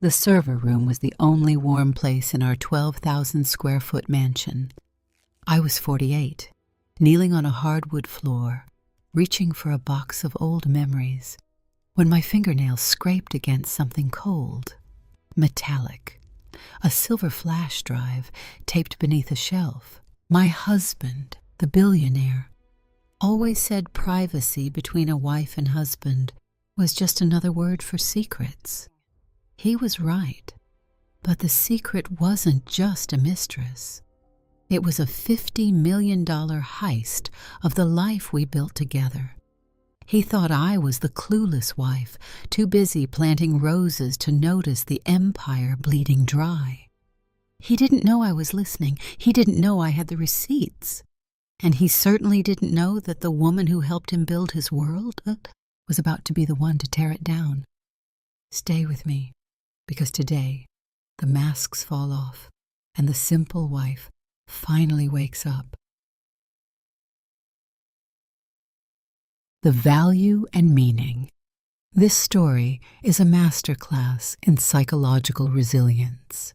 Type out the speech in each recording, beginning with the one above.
The server room was the only warm place in our 12,000-square-foot mansion. I was 48, kneeling on a hardwood floor, reaching for a box of old memories, when my fingernails scraped against something cold, metallic, a silver flash drive taped beneath a shelf. My husband, the billionaire, always said privacy between a wife and husband was just another word for secrets. He was right, but the secret wasn't just a mistress. It was a $50 million heist of the life we built together. He thought I was the clueless wife, too busy planting roses to notice the empire bleeding dry. He didn't know I was listening. He didn't know I had the receipts. And he certainly didn't know that the woman who helped him build his world was about to be the one to tear it down. Stay with me, because today the masks fall off and the simple wife finally wakes up. The value and meaning. This story is a masterclass in psychological resilience.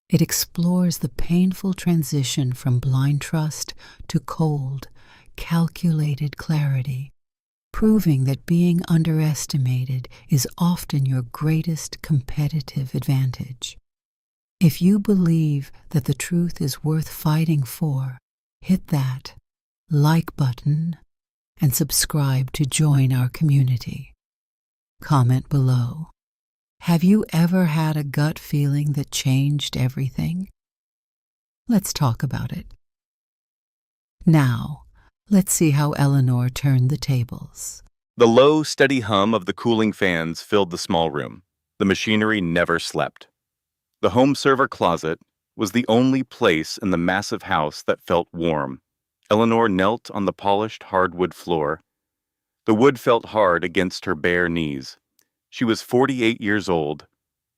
It explores the painful transition from blind trust to cold, calculated clarity, proving that being underestimated is often your greatest competitive advantage. If you believe that the truth is worth fighting for, hit that like button and subscribe to join our community. Comment below. Have you ever had a gut feeling that changed everything? Let's talk about it. Now, let's see how Eleanor turned the tables. The low, steady hum of the cooling fans filled the small room. The machinery never slept. The home server closet was the only place in the massive house that felt warm. Eleanor knelt on the polished hardwood floor. The wood felt hard against her bare knees. She was 48 years old.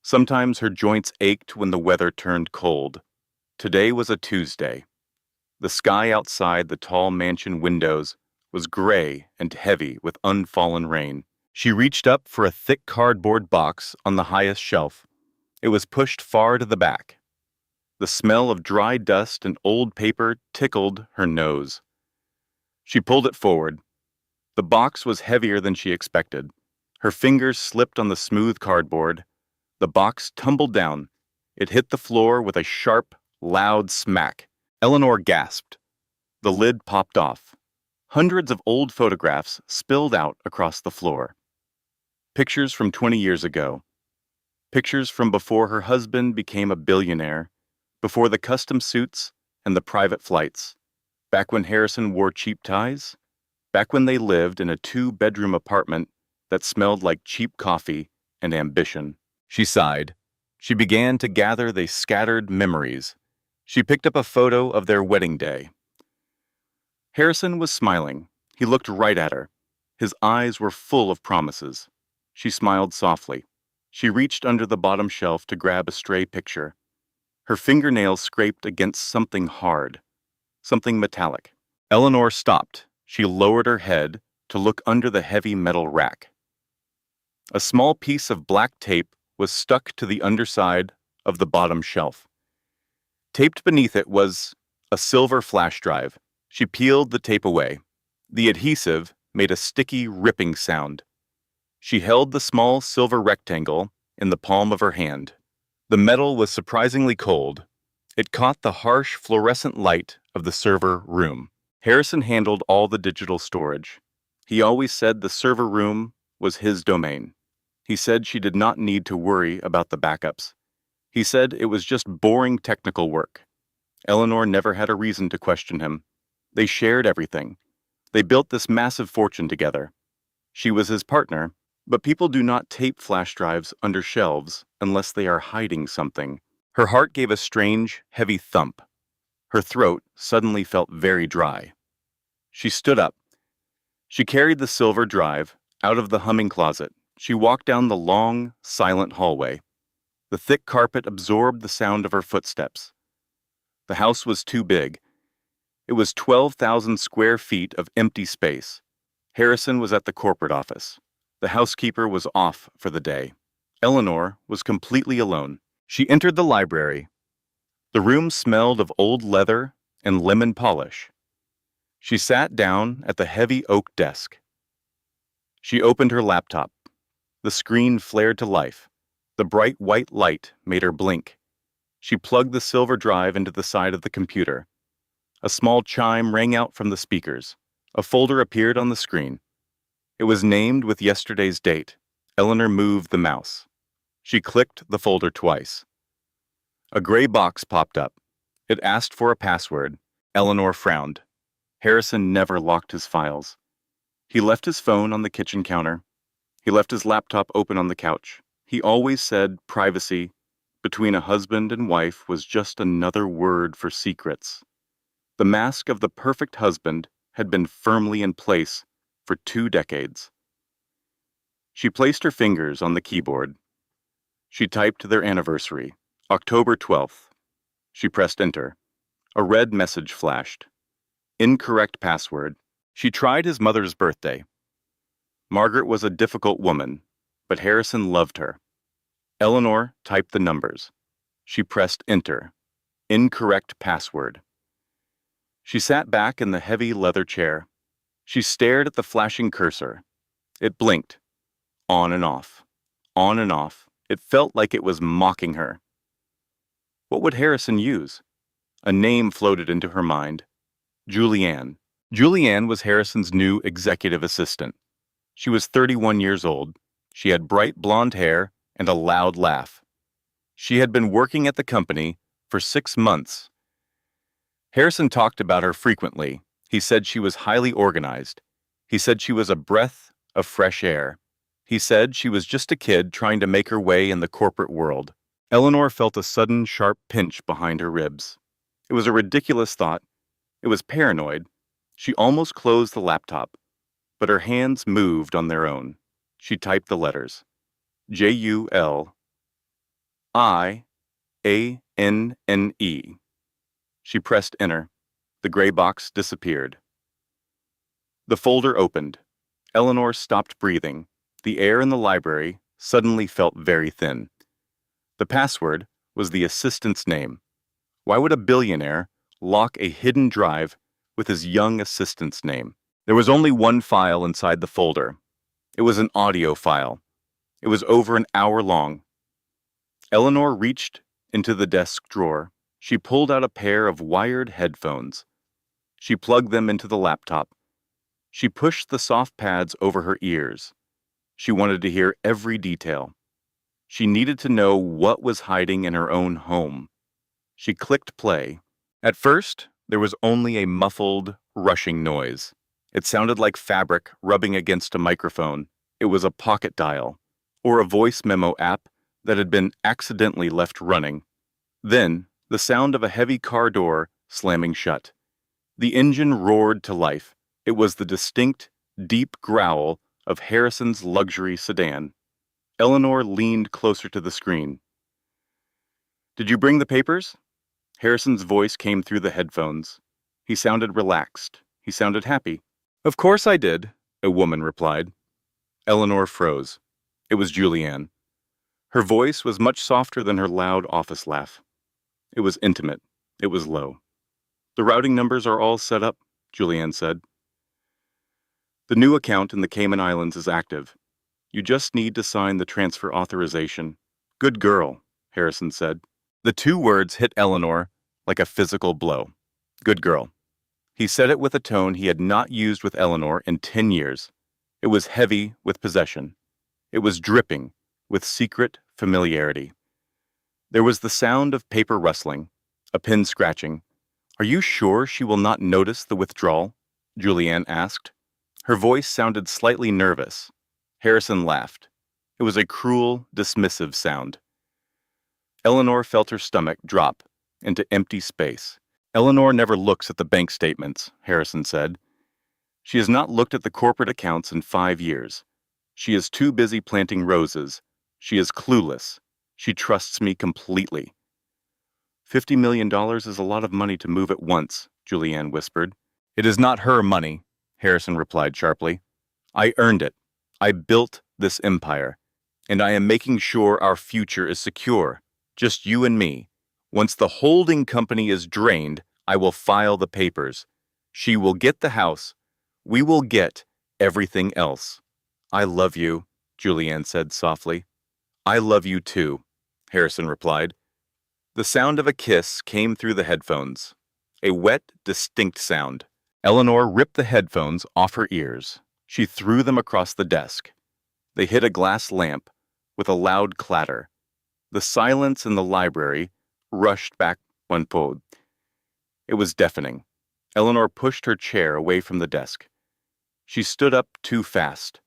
Sometimes her joints ached when the weather turned cold. Today was a Tuesday. The sky outside the tall mansion windows was gray and heavy with unfallen rain. She reached up for a thick cardboard box on the highest shelf. It was pushed far to the back. The smell of dry dust and old paper tickled her nose. She pulled it forward. The box was heavier than she expected. Her fingers slipped on the smooth cardboard. The box tumbled down. It hit the floor with a sharp, loud smack. Eleanor gasped. The lid popped off. Hundreds of old photographs spilled out across the floor. Pictures from 20 years ago. Pictures from before her husband became a billionaire, before the custom suits and the private flights, back when Harrison wore cheap ties, back when they lived in a 2-bedroom apartment that smelled like cheap coffee and ambition. She sighed. She began to gather the scattered memories. She picked up a photo of their wedding day. Harrison was smiling. He looked right at her. His eyes were full of promises. She smiled softly. She reached under the bottom shelf to grab a stray picture. Her fingernails scraped against something hard, something metallic. Eleanor stopped. She lowered her head to look under the heavy metal rack. A small piece of black tape was stuck to the underside of the bottom shelf. Taped beneath it was a silver flash drive. She peeled the tape away. The adhesive made a sticky, ripping sound. She held the small silver rectangle in the palm of her hand. The metal was surprisingly cold. It caught the harsh fluorescent light of the server room. Harrison handled all the digital storage. He always said the server room was his domain. He said she did not need to worry about the backups. He said it was just boring technical work. Eleanor never had a reason to question him. They shared everything. They built this massive fortune together. She was his partner, but people do not tape flash drives under shelves unless they are hiding something. Her heart gave a strange, heavy thump. Her throat suddenly felt very dry. She stood up. She carried the silver drive out of the humming closet. She walked down the long, silent hallway. The thick carpet absorbed the sound of her footsteps. The house was too big. It was 12,000 square feet of empty space. Harrison was at the corporate office. The housekeeper was off for the day. Eleanor was completely alone. She entered the library. The room smelled of old leather and lemon polish. She sat down at the heavy oak desk. She opened her laptop. The screen flared to life. The bright white light made her blink. She plugged the silver drive into the side of the computer. A small chime rang out from the speakers. A folder appeared on the screen. It was named with yesterday's date. Eleanor moved the mouse. She clicked the folder twice. A gray box popped up. It asked for a password. Eleanor frowned. Harrison never locked his files. He left his phone on the kitchen counter. He left his laptop open on the couch. He always said privacy between a husband and wife was just another word for secrets. The mask of the perfect husband had been firmly in place for 2 decades. She placed her fingers on the keyboard. She typed their anniversary, October 12th. She pressed enter. A red message flashed. Incorrect password. She tried his mother's birthday. Margaret was a difficult woman, but Harrison loved her. Eleanor typed the numbers. She pressed enter. Incorrect password. She sat back in the heavy leather chair. She stared at the flashing cursor. It blinked. On and off. On and off. It felt like it was mocking her. What would Harrison use? A name floated into her mind. Julianne. Julianne was Harrison's new executive assistant. She was 31 years old. She had bright blonde hair and a loud laugh. She had been working at the company for 6 months. Harrison talked about her frequently. He said she was highly organized. He said she was a breath of fresh air. He said she was just a kid trying to make her way in the corporate world. Eleanor felt a sudden, sharp pinch behind her ribs. It was a ridiculous thought. It was paranoid. She almost closed the laptop, but her hands moved on their own. She typed the letters. Julianne. She pressed enter. The gray box disappeared. The folder opened. Eleanor stopped breathing. The air in the library suddenly felt very thin. The password was the assistant's name. Why would a billionaire lock a hidden drive with his young assistant's name? There was only one file inside the folder. It was an audio file. It was over an hour long. Eleanor reached into the desk drawer. She pulled out a pair of wired headphones. She plugged them into the laptop. She pushed the soft pads over her ears. She wanted to hear every detail. She needed to know what was hiding in her own home. She clicked play. At first, there was only a muffled, rushing noise. It sounded like fabric rubbing against a microphone. It was a pocket dial, or a voice memo app that had been accidentally left running. Then, the sound of a heavy car door slamming shut. The engine roared to life. It was the distinct, deep growl of Harrison's luxury sedan. Eleanor leaned closer to the screen. "Did you bring the papers?" Harrison's voice came through the headphones. He sounded relaxed. He sounded happy. "Of course I did," a woman replied. Eleanor froze. It was Julianne. Her voice was much softer than her loud office laugh. It was intimate. It was low. "The routing numbers are all set up," Julianne said. "The new account in the Cayman Islands is active. You just need to sign the transfer authorization." "Good girl," Harrison said. The 2 words hit Eleanor like a physical blow. Good girl. He said it with a tone he had not used with Eleanor in 10 years. It was heavy with possession. It was dripping with secret familiarity. There was the sound of paper rustling, a pen scratching. "Are you sure she will not notice the withdrawal?" Julianne asked. Her voice sounded slightly nervous. Harrison laughed. It was a cruel, dismissive sound. Eleanor felt her stomach drop into empty space. "Eleanor never looks at the bank statements," Harrison said. "She has not looked at the corporate accounts in 5 years. She is too busy planting roses. She is clueless. She trusts me completely." $50 million is a lot of money to move at once," Julianne whispered. "It is not her money," Harrison replied sharply. "I earned it. I built this empire. And I am making sure our future is secure, just you and me. Once the holding company is drained, I will file the papers. She will get the house. We will get everything else. I love you, Julianne said softly. I love you too, Harrison replied. The sound of a kiss came through the headphones. A wet, distinct sound. Eleanor ripped the headphones off her ears. She threw them across the desk. They hit a glass lamp with a loud clatter. The silence in the library rushed back one pod. It was deafening. Eleanor pushed her chair away from the desk. She stood up too fast.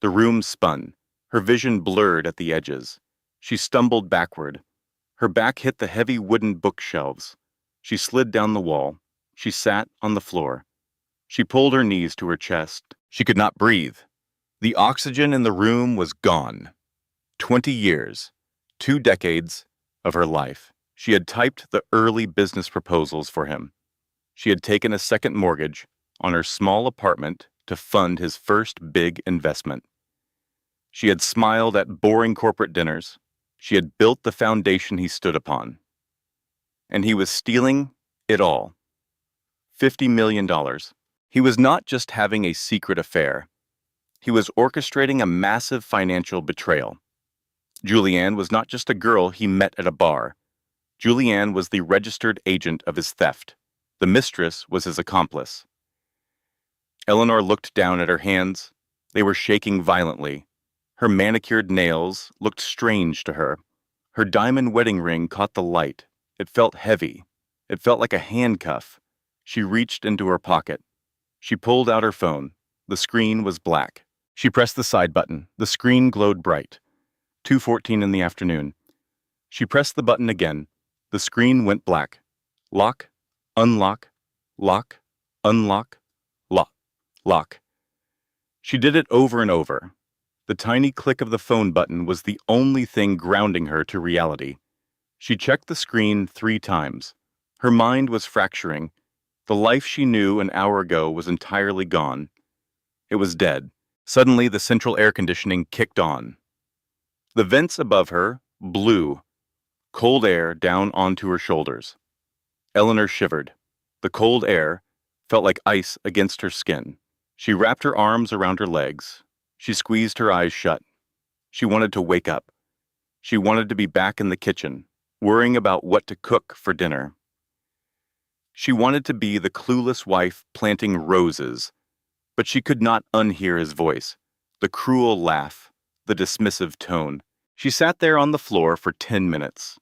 The room spun. Her vision blurred at the edges. She stumbled backward. Her back hit the heavy wooden bookshelves. She slid down the wall. She sat on the floor. She pulled her knees to her chest. She could not breathe. The oxygen in the room was gone. 20 years, 2 decades of her life. She had typed the early business proposals for him. She had taken a second mortgage on her small apartment to fund his first big investment. She had smiled at boring corporate dinners. She had built the foundation he stood upon. And he was stealing it all. $50 million. He was not just having a secret affair. He was orchestrating a massive financial betrayal. Julianne was not just a girl he met at a bar. Julianne was the registered agent of his theft. The mistress was his accomplice. Eleanor looked down at her hands. They were shaking violently. Her manicured nails looked strange to her. Her diamond wedding ring caught the light. It felt heavy. It felt like a handcuff. She reached into her pocket. She pulled out her phone. The screen was black. She pressed the side button. The screen glowed bright. 2:14 in the afternoon. She pressed the button again. The screen went black. Lock, unlock, lock, unlock, lock, lock. She did it over and over. The tiny click of the phone button was the only thing grounding her to reality. She checked the screen 3 times. Her mind was fracturing. The life she knew an hour ago was entirely gone. It was dead. Suddenly, the central air conditioning kicked on. The vents above her blew, cold air down onto her shoulders. Eleanor shivered. The cold air felt like ice against her skin. She wrapped her arms around her legs. She squeezed her eyes shut. She wanted to wake up. She wanted to be back in the kitchen, worrying about what to cook for dinner. She wanted to be the clueless wife planting roses, but she could not unhear his voice, the cruel laugh, the dismissive tone. She sat there on the floor for 10 minutes.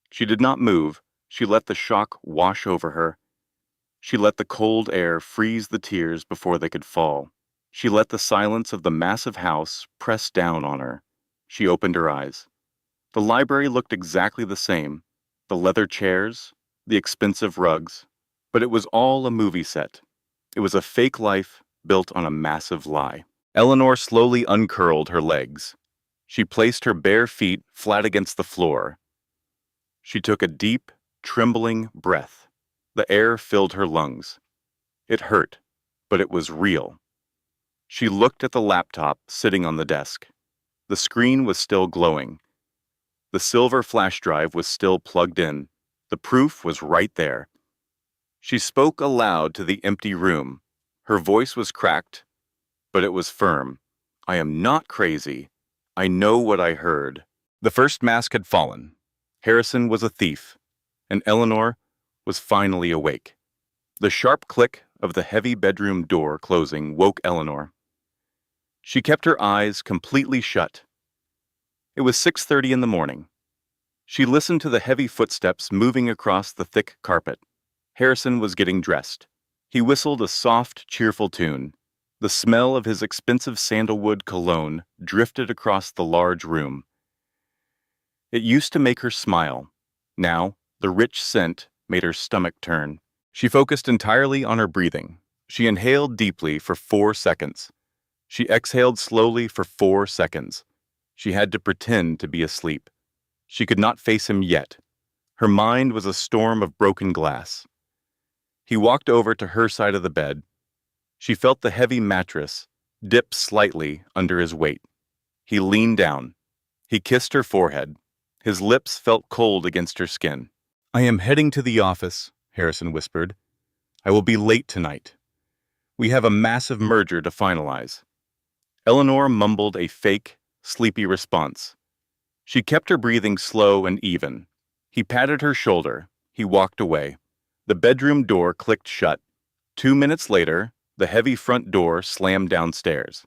She did not move. She let the shock wash over her. She let the cold air freeze the tears before they could fall. She let the silence of the massive house press down on her. She opened her eyes. The library looked exactly the same. The leather chairs, the expensive rugs. But it was all a movie set. It was a fake life built on a massive lie. Eleanor slowly uncurled her legs. She placed her bare feet flat against the floor. She took a deep, trembling breath. The air filled her lungs. It hurt, but it was real. She looked at the laptop sitting on the desk. The screen was still glowing. The silver flash drive was still plugged in. The proof was right there. She spoke aloud to the empty room. Her voice was cracked, but it was firm. I am not crazy. I know what I heard. The first mask had fallen. Harrison was a thief, and Eleanor was finally awake. The sharp click of the heavy bedroom door closing woke Eleanor. She kept her eyes completely shut. It was 6:30 in the morning. She listened to the heavy footsteps moving across the thick carpet. Harrison was getting dressed. He whistled a soft, cheerful tune. The smell of his expensive sandalwood cologne drifted across the large room. It used to make her smile. Now, the rich scent made her stomach turn. She focused entirely on her breathing. She inhaled deeply for 4 seconds. She exhaled slowly for 4 seconds. She had to pretend to be asleep. She could not face him yet. Her mind was a storm of broken glass. He walked over to her side of the bed. She felt the heavy mattress dip slightly under his weight. He leaned down. He kissed her forehead. His lips felt cold against her skin. "I am heading to the office," Harrison whispered. "I will be late tonight. We have a massive merger to finalize." Eleanor mumbled a fake, sleepy response. She kept her breathing slow and even. He patted her shoulder. He walked away. The bedroom door clicked shut. 2 minutes later, the heavy front door slammed downstairs.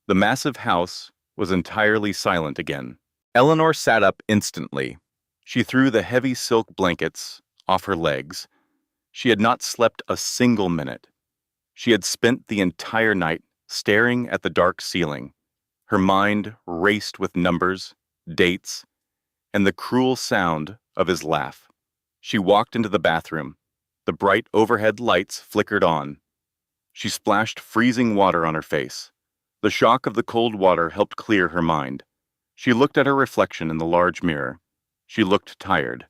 The massive house was entirely silent again. Eleanor sat up instantly. She threw the heavy silk blankets off her legs. She had not slept a single minute. She had spent the entire night staring at the dark ceiling. Her mind raced with numbers, dates, and the cruel sound of his laugh. She walked into the bathroom. The bright overhead lights flickered on. She splashed freezing water on her face. The shock of the cold water helped clear her mind. She looked at her reflection in the large mirror. She looked tired,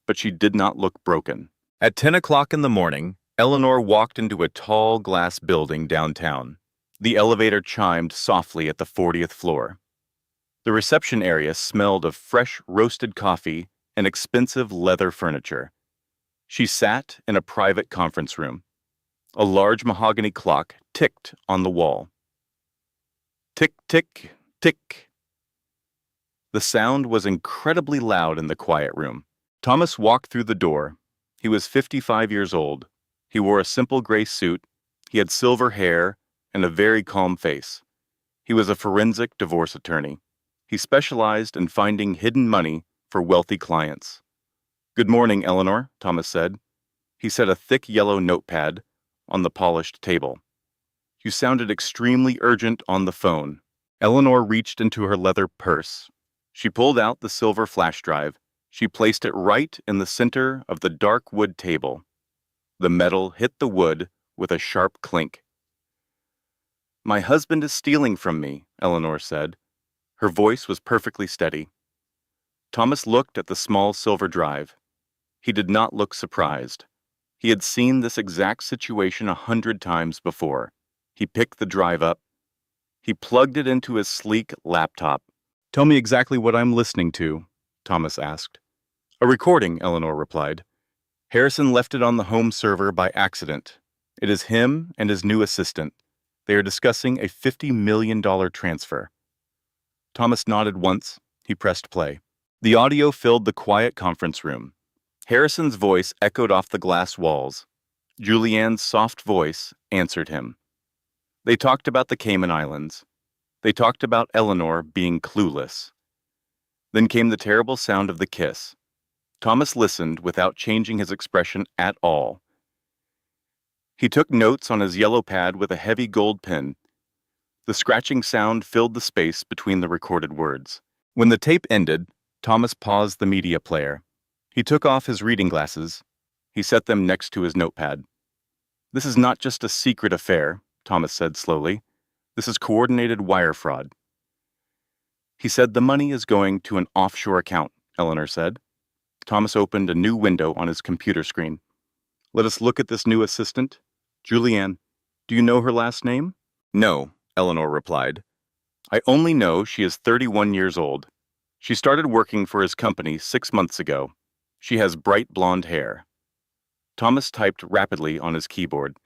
but she did not look broken. At 10 o'clock in the morning, Eleanor walked into a tall glass building downtown. The elevator chimed softly at the 40th floor. The reception area smelled of fresh roasted coffee and expensive leather furniture. She sat in a private conference room. A large mahogany clock ticked on the wall. Tick, tick, tick. The sound was incredibly loud in the quiet room. Thomas walked through the door. He was 55 years old. He wore a simple gray suit. He had silver hair and a very calm face. He was a forensic divorce attorney. He specialized in finding hidden money for wealthy clients. "Good morning, Eleanor," Thomas said. He set a thick yellow notepad on the polished table. "You sounded extremely urgent on the phone." Eleanor reached into her leather purse. She pulled out the silver flash drive. She placed it right in the center of the dark wood table. The metal hit the wood with a sharp clink. "My husband is stealing from me," Eleanor said. Her voice was perfectly steady. Thomas looked at the small silver drive. He did not look surprised. He had seen this exact situation 100 times before. He picked the drive up. He plugged it into his sleek laptop. "Tell me exactly what I'm listening to," Thomas asked. "A recording," Eleanor replied. "Harrison left it on the home server by accident. It is him and his new assistant. They are discussing a $50 million transfer." Thomas nodded once. He pressed play. The audio filled the quiet conference room. Harrison's voice echoed off the glass walls. Julianne's soft voice answered him. They talked about the Cayman Islands. They talked about Eleanor being clueless. Then came the terrible sound of the kiss. Thomas listened without changing his expression at all. He took notes on his yellow pad with a heavy gold pen. The scratching sound filled the space between the recorded words. When the tape ended, Thomas paused the media player. He took off his reading glasses. He set them next to his notepad. "This is not just a secret affair," Thomas said slowly. "This is coordinated wire fraud." He said the money is going to an offshore account, Eleanor said. Thomas opened a new window on his computer screen. "Let us look at this new assistant. Julianne, do you know her last name?" "No," Eleanor replied. "I only know she is 31 years old. She started working for his company 6 months ago. She has bright blonde hair." Thomas typed rapidly on his keyboard.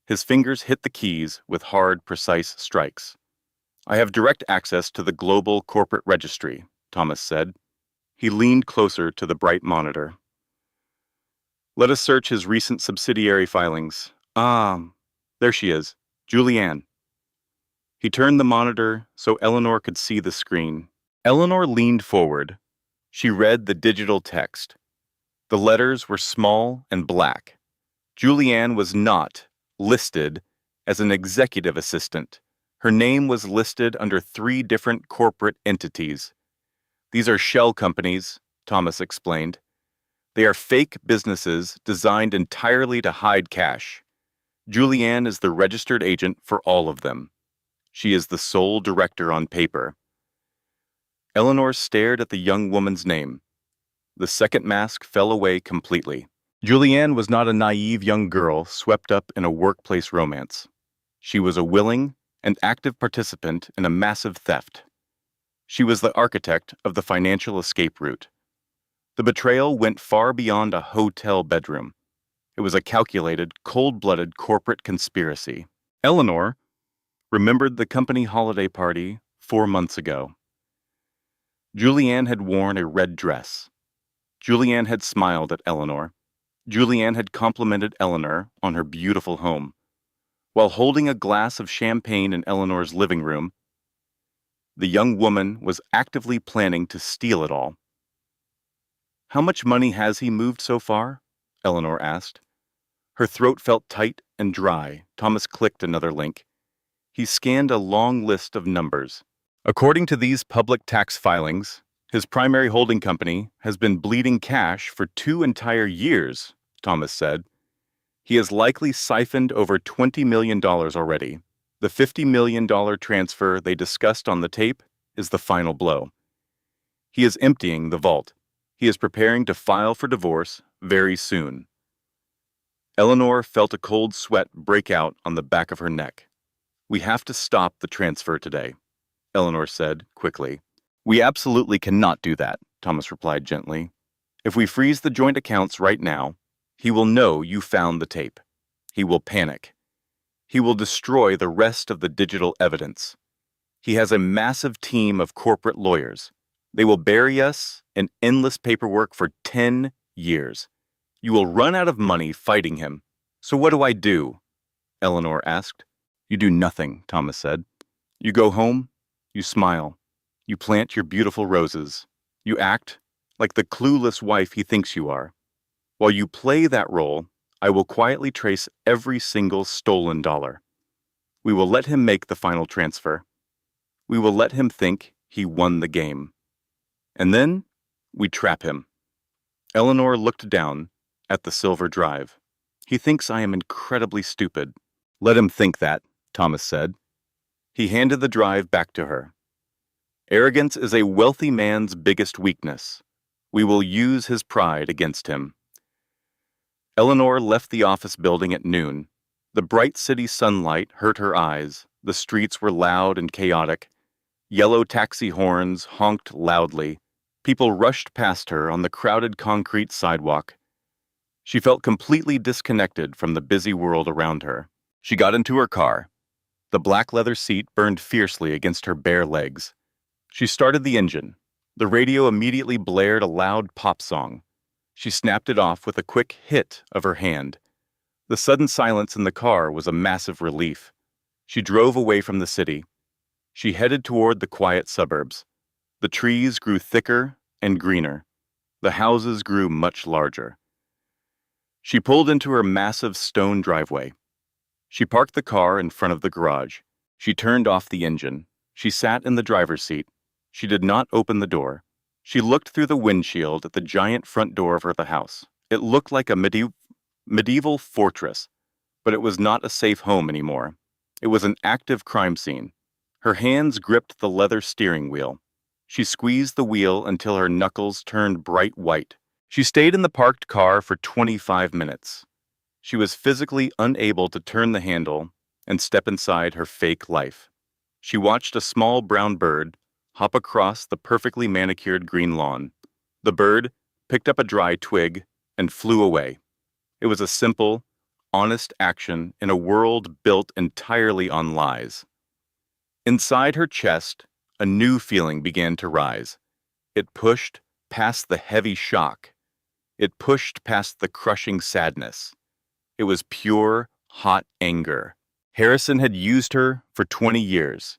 His fingers hit the keys with hard, precise strikes. "I have direct access to the global corporate registry," Thomas said. He leaned closer to the bright monitor. "Let us search his recent subsidiary filings. There she is, Julianne." He turned the monitor so Eleanor could see the screen. Eleanor leaned forward. She read the digital text. The letters were small and black. Julianne was not listed as an executive assistant. Her name was listed under 3 different corporate entities. "These are shell companies," Thomas explained. "They are fake businesses designed entirely to hide cash. Julianne is the registered agent for all of them. She is the sole director on paper." Eleanor stared at the young woman's name. The second mask fell away completely. Julianne was not a naive young girl swept up in a workplace romance. She was a willing and active participant in a massive theft. She was the architect of the financial escape route. The betrayal went far beyond a hotel bedroom. It was a calculated, cold-blooded corporate conspiracy. Eleanor remembered the company holiday party 4 months ago. Julianne had worn a red dress. Julianne had smiled at Eleanor. Julianne had complimented Eleanor on her beautiful home. While holding a glass of champagne in Eleanor's living room, the young woman was actively planning to steal it all. "How much money has he moved so far?" Eleanor asked. Her throat felt tight and dry. Thomas clicked another link. He scanned a long list of numbers. According to these public tax filings, his primary holding company has been bleeding cash for 2 entire years, Thomas said. He has likely siphoned over $20 million already. The $50 million transfer they discussed on the tape is the final blow. He is emptying the vault. He is preparing to file for divorce very soon. Eleanor felt a cold sweat break out on the back of her neck. "We have to stop the transfer today," Eleanor said quickly. "We absolutely cannot do that," Thomas replied gently. "If we freeze the joint accounts right now, he will know you found the tape. He will panic. He will destroy the rest of the digital evidence. He has a massive team of corporate lawyers. They will bury us in endless paperwork for 10 years. You will run out of money fighting him. So what do I do?" Eleanor asked. "You do nothing," Thomas said. "You go home, you smile, you plant your beautiful roses, you act like the clueless wife he thinks you are. While you play that role, I will quietly trace every single stolen dollar. We will let him make the final transfer. We will let him think he won the game. And then we trap him." Eleanor looked down at the silver drive. "He thinks I am incredibly stupid." "Let him think that," Thomas said. He handed the drive back to her. "Arrogance is a wealthy man's biggest weakness. We will use his pride against him." Eleanor left the office building at noon. The bright city sunlight hurt her eyes. The streets were loud and chaotic. Yellow taxi horns honked loudly. People rushed past her on the crowded concrete sidewalk. She felt completely disconnected from the busy world around her. She got into her car. The black leather seat burned fiercely against her bare legs. She started the engine. The radio immediately blared a loud pop song. She snapped it off with a quick hit of her hand. The sudden silence in the car was a massive relief. She drove away from the city. She headed toward the quiet suburbs. The trees grew thicker and greener. The houses grew much larger. She pulled into her massive stone driveway. She parked the car in front of the garage. She turned off the engine. She sat in the driver's seat. She did not open the door. She looked through the windshield at the giant front door of the house. It looked like a medieval fortress, but it was not a safe home anymore. It was an active crime scene. Her hands gripped the leather steering wheel. She squeezed the wheel until her knuckles turned bright white. She stayed in the parked car for 25 minutes. She was physically unable to turn the handle and step inside her fake life. She watched a small brown bird hop across the perfectly manicured green lawn. The bird picked up a dry twig and flew away. It was a simple, honest action in a world built entirely on lies. Inside her chest, a new feeling began to rise. It pushed past the heavy shock. It pushed past the crushing sadness. It was pure, hot anger. Harrison had used her for 20 years.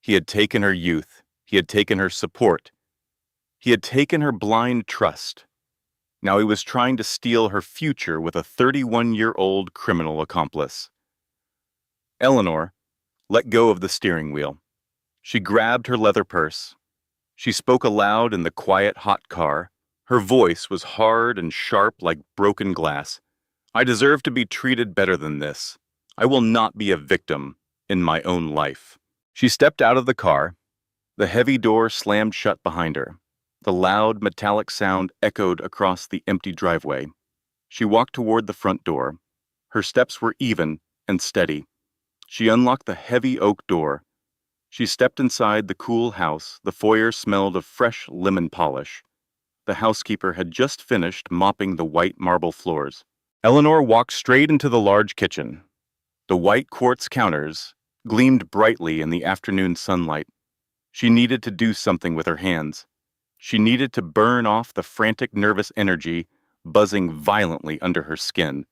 He had taken her youth. He had taken her support. He had taken her blind trust. Now he was trying to steal her future with a 31-year-old criminal accomplice. Eleanor let go of the steering wheel. She grabbed her leather purse. She spoke aloud in the quiet, hot car. Her voice was hard and sharp like broken glass. "I deserve to be treated better than this. I will not be a victim in my own life." She stepped out of the car. The heavy door slammed shut behind her. The loud, metallic sound echoed across the empty driveway. She walked toward the front door. Her steps were even and steady. She unlocked the heavy oak door. She stepped inside the cool house. The foyer smelled of fresh lemon polish. The housekeeper had just finished mopping the white marble floors. Eleanor walked straight into the large kitchen. The white quartz counters gleamed brightly in the afternoon sunlight. She needed to do something with her hands. She needed to burn off the frantic nervous energy buzzing violently under her skin.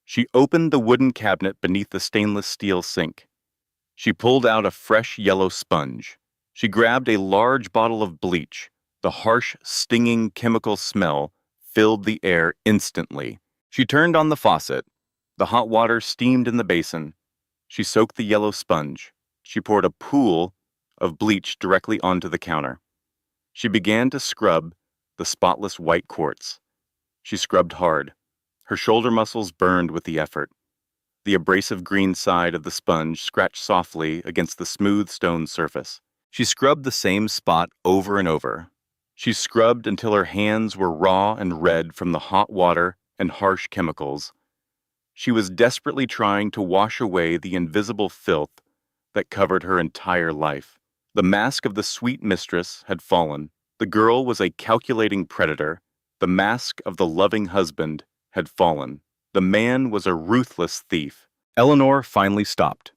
She opened the wooden cabinet beneath the stainless steel sink. She pulled out a fresh yellow sponge. She grabbed a large bottle of bleach. The harsh, stinging chemical smell filled the air instantly. She turned on the faucet. The hot water steamed in the basin. She soaked the yellow sponge. She poured a pool of bleach directly onto the counter. She began to scrub the spotless white quartz. She scrubbed hard. Her shoulder muscles burned with the effort. The abrasive green side of the sponge scratched softly against the smooth stone surface. She scrubbed the same spot over and over. She scrubbed until her hands were raw and red from the hot water and harsh chemicals. She was desperately trying to wash away the invisible filth that covered her entire life. The mask of the sweet mistress had fallen. The girl was a calculating predator. The mask of the loving husband had fallen. The man was a ruthless thief. Eleanor finally stopped.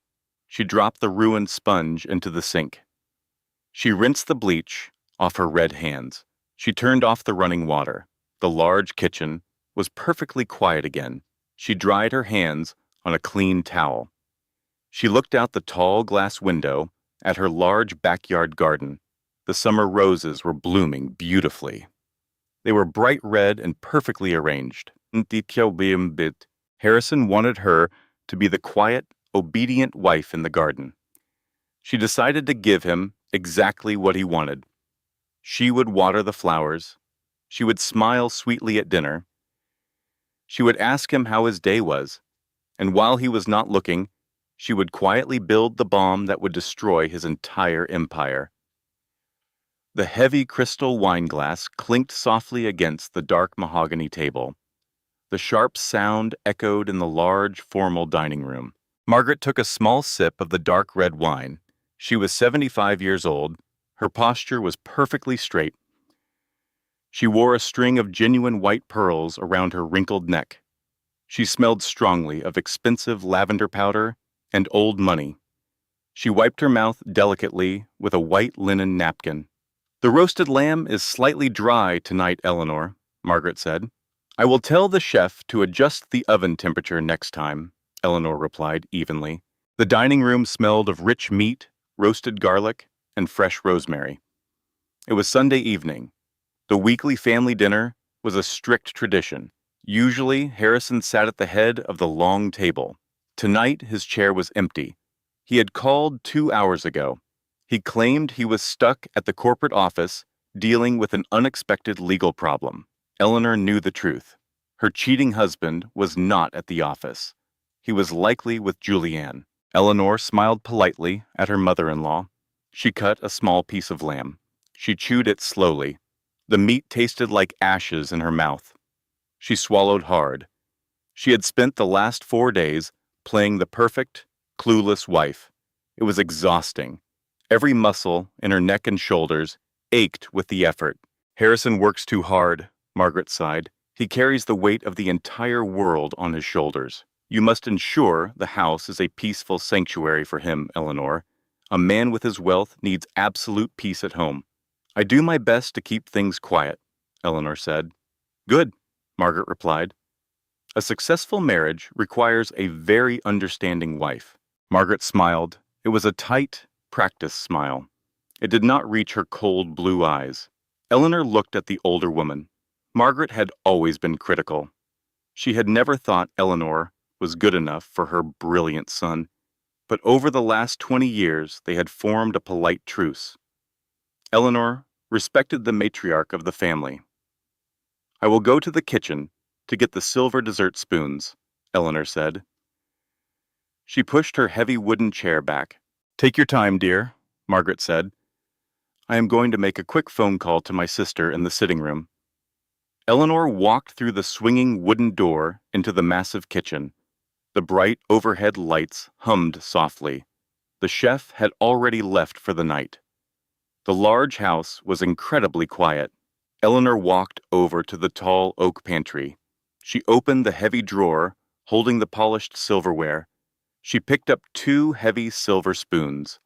She dropped the ruined sponge into the sink. She rinsed the bleach off her red hands. She turned off the running water. The large kitchen was perfectly quiet again. She dried her hands on a clean towel. She looked out the tall glass window at her large backyard garden. The summer roses were blooming beautifully. They were bright red and perfectly arranged. Harrison wanted her to be the quiet, obedient wife in the garden. She decided to give him exactly what he wanted. She would water the flowers. She would smile sweetly at dinner. She would ask him how his day was, and while he was not looking, she would quietly build the bomb that would destroy his entire empire. The heavy crystal wine glass clinked softly against the dark mahogany table. The sharp sound echoed in the large, formal dining room. Margaret took a small sip of the dark red wine. She was 75 years old. Her posture was perfectly straight. She wore a string of genuine white pearls around her wrinkled neck. She smelled strongly of expensive lavender powder and old money. She wiped her mouth delicately with a white linen napkin. "The roasted lamb is slightly dry tonight, Eleanor," Margaret said. "I will tell the chef to adjust the oven temperature next time," Eleanor replied evenly. The dining room smelled of rich meat, roasted garlic, and fresh rosemary. It was Sunday evening. The weekly family dinner was a strict tradition. Usually, Harrison sat at the head of the long table. Tonight, his chair was empty. He had called 2 hours ago. He claimed he was stuck at the corporate office dealing with an unexpected legal problem. Eleanor knew the truth. Her cheating husband was not at the office. He was likely with Julianne. Eleanor smiled politely at her mother-in-law. She cut a small piece of lamb. She chewed it slowly. The meat tasted like ashes in her mouth. She swallowed hard. She had spent the last 4 days playing the perfect, clueless wife. It was exhausting. Every muscle in her neck and shoulders ached with the effort. "Harrison works too hard," Margaret sighed. "He carries the weight of the entire world on his shoulders. You must ensure the house is a peaceful sanctuary for him, Eleanor. A man with his wealth needs absolute peace at home." "I do my best to keep things quiet," Eleanor said. "Good," Margaret replied. "A successful marriage requires a very understanding wife." Margaret smiled. It was a tight, practiced smile. It did not reach her cold blue eyes. Eleanor looked at the older woman. Margaret had always been critical. She had never thought Eleanor was good enough for her brilliant son, but over the last 20 years they had formed a polite truce. Eleanor respected the matriarch of the family. "I will go to the kitchen to get the silver dessert spoons," Eleanor said. She pushed her heavy wooden chair back. "Take your time, dear," Margaret said. "I am going to make a quick phone call to my sister in the sitting room." Eleanor walked through the swinging wooden door into the massive kitchen. The bright overhead lights hummed softly. The chef had already left for the night. The large house was incredibly quiet. Eleanor walked over to the tall oak pantry. She opened the heavy drawer, holding the polished silverware. She picked up two heavy silver spoons.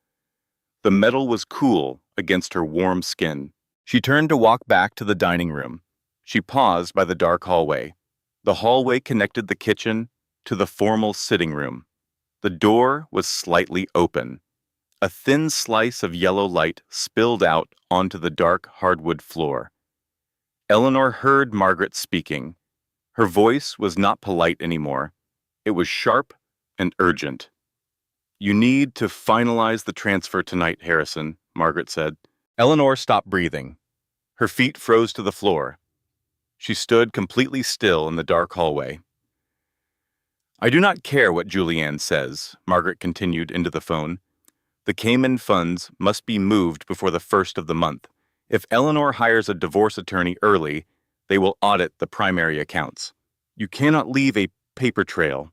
The metal was cool against her warm skin. She turned to walk back to the dining room. She paused by the dark hallway. The hallway connected the kitchen to the formal sitting room. The door was slightly open. A thin slice of yellow light spilled out onto the dark hardwood floor. Eleanor heard Margaret speaking. Her voice was not polite anymore. It was sharp and urgent. "You need to finalize the transfer tonight, Harrison," Margaret said. Eleanor stopped breathing. Her feet froze to the floor. She stood completely still in the dark hallway. "I do not care what Julianne says," Margaret continued into the phone. "The Cayman funds must be moved before the 1st of the month. If Eleanor hires a divorce attorney early, they will audit the primary accounts. You cannot leave a paper trail."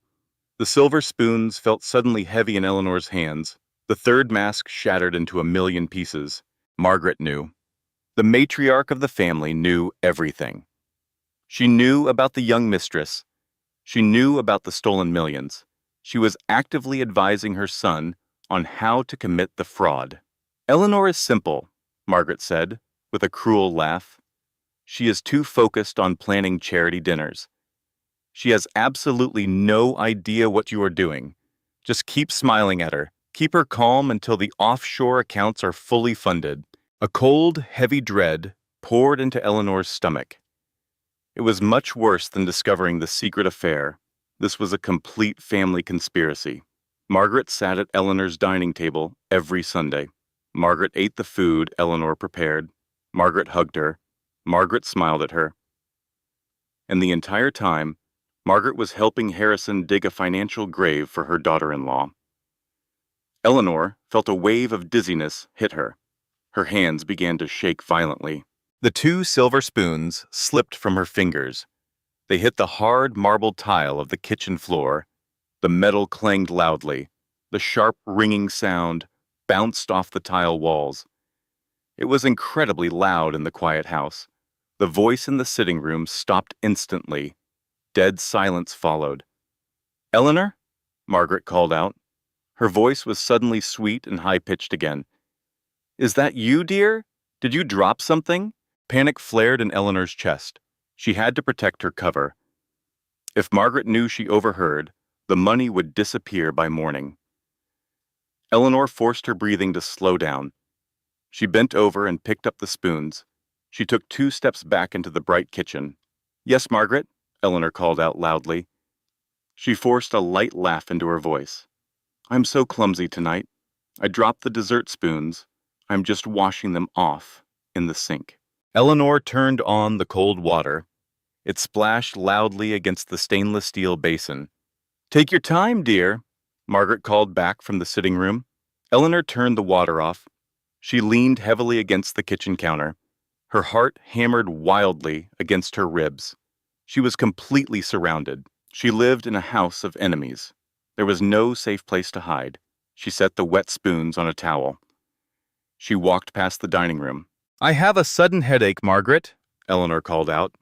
The silver spoons felt suddenly heavy in Eleanor's hands. The third mask shattered into a million pieces. Margaret knew. The matriarch of the family knew everything. She knew about the young mistress. She knew about the stolen millions. She was actively advising her son on how to commit the fraud. "Eleanor is simple," Margaret said, with a cruel laugh. "She is too focused on planning charity dinners. She has absolutely no idea what you are doing. Just keep smiling at her. Keep her calm until the offshore accounts are fully funded." A cold, heavy dread poured into Eleanor's stomach. It was much worse than discovering the secret affair. This was a complete family conspiracy. Margaret sat at Eleanor's dining table every Sunday. Margaret ate the food Eleanor prepared. Margaret hugged her. Margaret smiled at her. And the entire time, Margaret was helping Harrison dig a financial grave for her daughter-in-law. Eleanor felt a wave of dizziness hit her. Her hands began to shake violently. The two silver spoons slipped from her fingers. They hit the hard marble tile of the kitchen floor. The metal clanged loudly. The sharp, ringing sound bounced off the tile walls. It was incredibly loud in the quiet house. The voice in the sitting room stopped instantly. Dead silence followed. "Eleanor?" Margaret called out. Her voice was suddenly sweet and high-pitched again. "Is that you, dear? Did you drop something?" Panic flared in Eleanor's chest. She had to protect her cover. If Margaret knew she overheard, the money would disappear by morning. Eleanor forced her breathing to slow down. She bent over and picked up the spoons. She took 2 steps back into the bright kitchen. "Yes, Margaret?" Eleanor called out loudly. She forced a light laugh into her voice. "I'm so clumsy tonight. I dropped the dessert spoons. I'm just washing them off in the sink." Eleanor turned on the cold water. It splashed loudly against the stainless steel basin. "Take your time, dear," Margaret called back from the sitting room. Eleanor turned the water off. She leaned heavily against the kitchen counter. Her heart hammered wildly against her ribs. She was completely surrounded. She lived in a house of enemies. There was no safe place to hide. She set the wet spoons on a towel. She walked past the dining room. "I have a sudden headache, Margaret," Eleanor called out.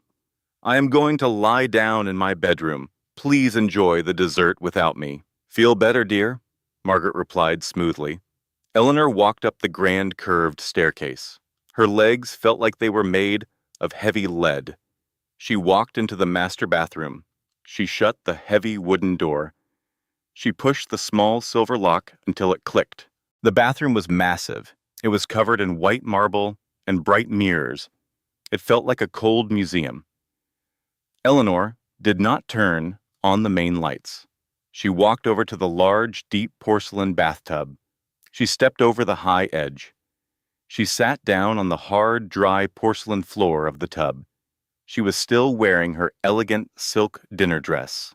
"I am going to lie down in my bedroom. Please enjoy the dessert without me." "Feel better, dear?" Margaret replied smoothly. Eleanor walked up the grand curved staircase. Her legs felt like they were made of heavy lead. She walked into the master bathroom. She shut the heavy wooden door. She pushed the small silver lock until it clicked. The bathroom was massive. It was covered in white marble and bright mirrors. It felt like a cold museum. Eleanor did not turn on the main lights. She walked over to the large, deep porcelain bathtub. She stepped over the high edge. She sat down on the hard, dry porcelain floor of the tub. She was still wearing her elegant silk dinner dress.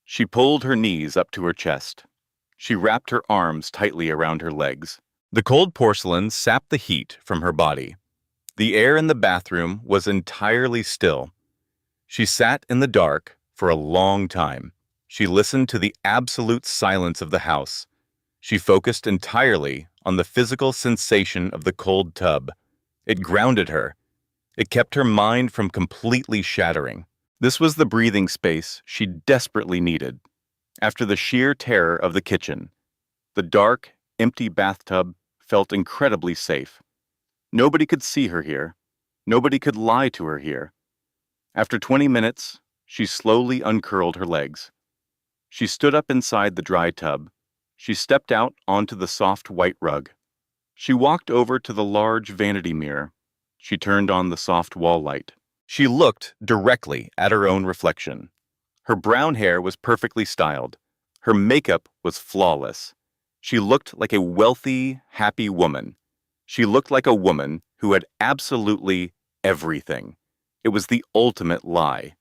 She pulled her knees up to her chest. She wrapped her arms tightly around her legs. The cold porcelain sapped the heat from her body. The air in the bathroom was entirely still. She sat in the dark for a long time. She listened to the absolute silence of the house. She focused entirely on the physical sensation of the cold tub. It grounded her. It kept her mind from completely shattering. This was the breathing space she desperately needed. After the sheer terror of the kitchen, the dark, empty bathtub felt incredibly safe. Nobody could see her here. Nobody could lie to her here. After 20 minutes, she slowly uncurled her legs. She stood up inside the dry tub. She stepped out onto the soft white rug. She walked over to the large vanity mirror. She turned on the soft wall light. She looked directly at her own reflection. Her brown hair was perfectly styled. Her makeup was flawless. She looked like a wealthy, happy woman. She looked like a woman who had absolutely everything. It was the ultimate lie.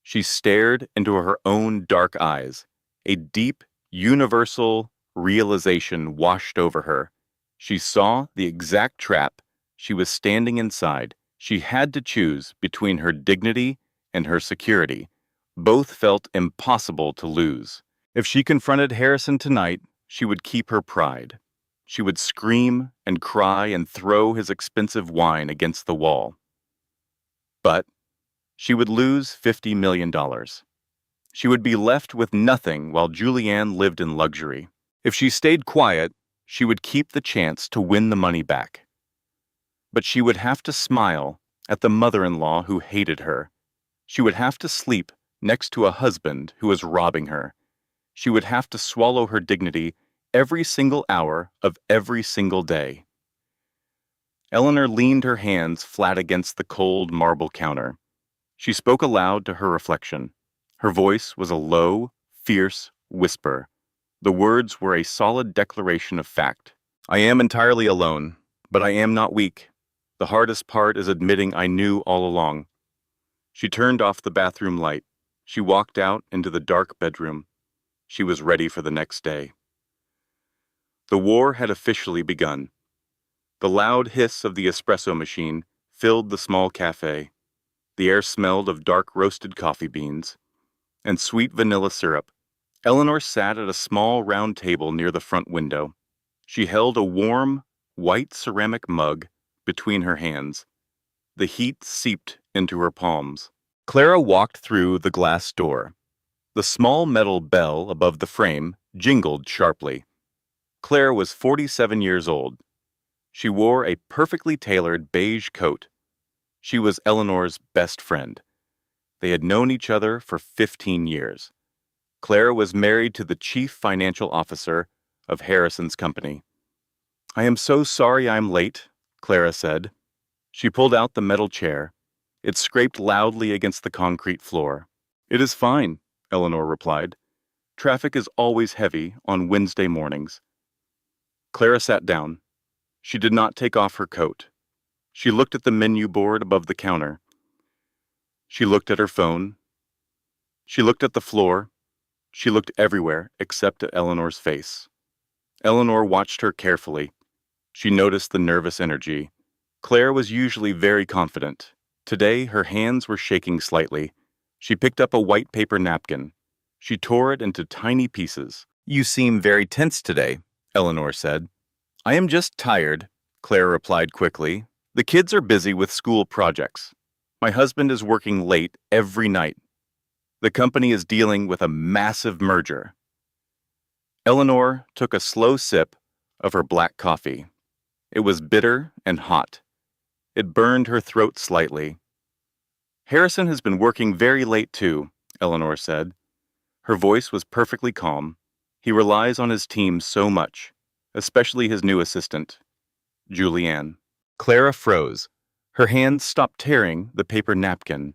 She stared into her own dark eyes. A deep, universal realization washed over her. She saw the exact trap she was standing inside. She had to choose between her dignity and her security. Both felt impossible to lose. If she confronted Harrison tonight, she would keep her pride. She would scream and cry and throw his expensive wine against the wall. But she would lose $50 million. She would be left with nothing while Julianne lived in luxury. If she stayed quiet, she would keep the chance to win the money back. But she would have to smile at the mother-in-law who hated her. She would have to sleep next to a husband who was robbing her. She would have to swallow her dignity every single hour of every single day. Eleanor leaned her hands flat against the cold marble counter. She spoke aloud to her reflection. Her voice was a low, fierce whisper. The words were a solid declaration of fact. I am entirely alone, but I am not weak. The hardest part is admitting I knew all along. She turned off the bathroom light. She walked out into the dark bedroom. She was ready for the next day. The war had officially begun. The loud hiss of the espresso machine filled the small cafe. The air smelled of dark roasted coffee beans and sweet vanilla syrup. Eleanor sat at a small round table near the front window. She held a warm, white ceramic mug between her hands. The heat seeped into her palms. Clara walked through the glass door. The small metal bell above the frame jingled sharply. Claire was 47 years old. She wore a perfectly tailored beige coat. She was Eleanor's best friend. They had known each other for 15 years. Claire was married to the chief financial officer of Harrison's company. I am so sorry I'm late, Clara said. She pulled out the metal chair. It scraped loudly against the concrete floor. It is fine, Eleanor replied. Traffic is always heavy on Wednesday mornings. Clara sat down. She did not take off her coat. She looked at the menu board above the counter. She looked at her phone. She looked at the floor. She looked everywhere except at Eleanor's face. Eleanor watched her carefully. She noticed the nervous energy. Claire was usually very confident. Today, her hands were shaking slightly. She picked up a white paper napkin. She tore it into tiny pieces. You seem very tense today, Eleanor said. I am just tired, Claire replied quickly. The kids are busy with school projects. My husband is working late every night. The company is dealing with a massive merger. Eleanor took a slow sip of her black coffee. It was bitter and hot. It burned her throat slightly. Harrison has been working very late too, Eleanor said. Her voice was perfectly calm. He relies on his team so much, especially his new assistant, Julianne. Clara froze. Her hands stopped tearing the paper napkin.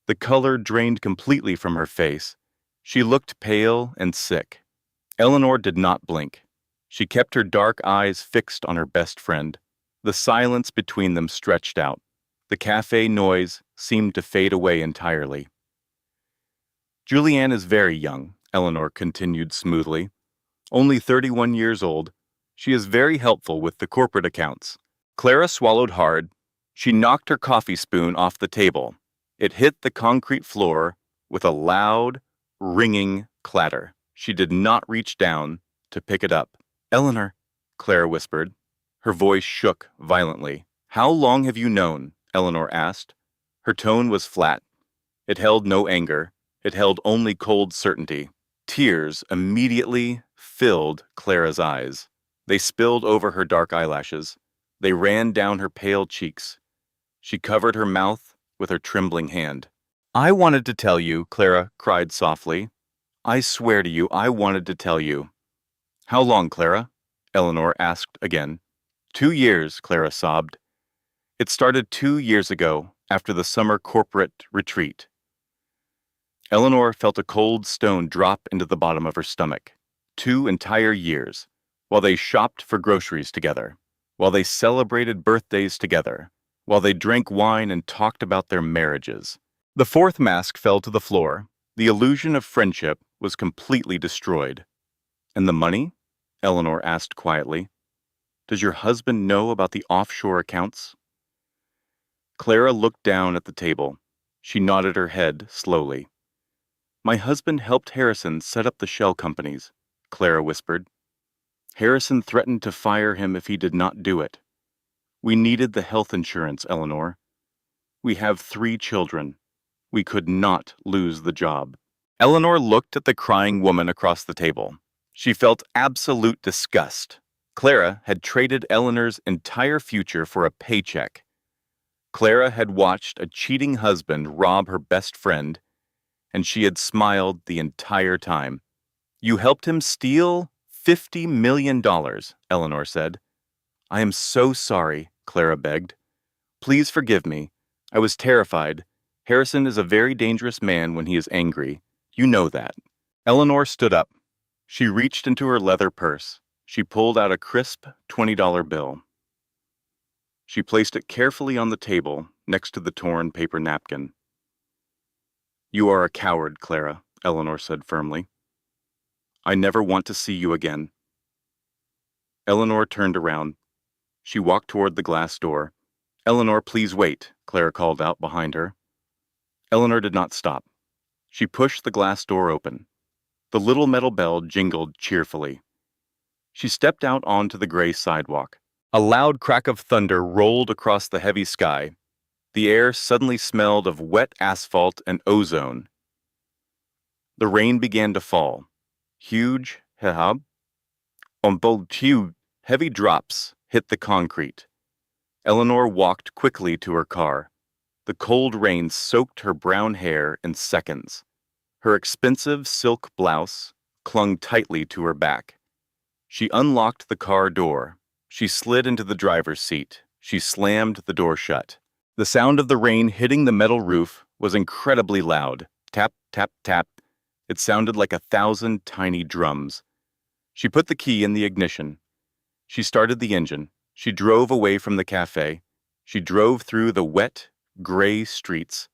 The color drained completely from her face. She looked pale and sick. Eleanor did not blink. She kept her dark eyes fixed on her best friend. The silence between them stretched out. The cafe noise seemed to fade away entirely. Julianne is very young, Eleanor continued smoothly. Only 31 years old. She is very helpful with the corporate accounts. Clara swallowed hard. She knocked her coffee spoon off the table. It hit the concrete floor with a loud, ringing clatter. She did not reach down to pick it up. Eleanor, Clara whispered. Her voice shook violently. How long have you known? Eleanor asked. Her tone was flat. It held no anger. It held only cold certainty. Tears immediately filled Clara's eyes. They spilled over her dark eyelashes. They ran down her pale cheeks. She covered her mouth with her trembling hand. I wanted to tell you, Clara cried softly. I swear to you, I wanted to tell you. How long, Clara? Eleanor asked again. 2 years, Clara sobbed. It started 2 years ago, after the summer corporate retreat. Eleanor felt a cold stone drop into the bottom of her stomach. 2 entire years, while they shopped for groceries together, while they celebrated birthdays together, while they drank wine and talked about their marriages. The fourth mask fell to the floor. The illusion of friendship was completely destroyed. And the money? Eleanor asked quietly. Does your husband know about the offshore accounts? Clara looked down at the table. She nodded her head slowly. My husband helped Harrison set up the shell companies, Clara whispered. Harrison threatened to fire him if he did not do it. We needed the health insurance, Eleanor. We have 3 children. We could not lose the job. Eleanor looked at the crying woman across the table. She felt absolute disgust. Clara had traded Eleanor's entire future for a paycheck. Clara had watched a cheating husband rob her best friend, and she had smiled the entire time. You helped him steal $50 million, Eleanor said. I am so sorry, Clara begged. Please forgive me. I was terrified. Harrison is a very dangerous man when he is angry. You know that. Eleanor stood up. She reached into her leather purse. She pulled out a crisp $20 bill. She placed it carefully on the table next to the torn paper napkin. You are a coward, Clara, Eleanor said firmly. I never want to see you again. Eleanor turned around. She walked toward the glass door. Eleanor, please wait, Clara called out behind her. Eleanor did not stop. She pushed the glass door open. The little metal bell jingled cheerfully. She stepped out onto the gray sidewalk. A loud crack of thunder rolled across the heavy sky. The air suddenly smelled of wet asphalt and ozone. The rain began to fall. Huge, heavy drops hit the concrete. Eleanor walked quickly to her car. The cold rain soaked her brown hair in seconds. Her expensive silk blouse clung tightly to her back. She unlocked the car door. She slid into the driver's seat. She slammed the door shut. The sound of the rain hitting the metal roof was incredibly loud. Tap, tap, tap. It sounded like 1,000 tiny drums. She put the key in the ignition. She started the engine. She drove away from the cafe. She drove through the wet, gray streets.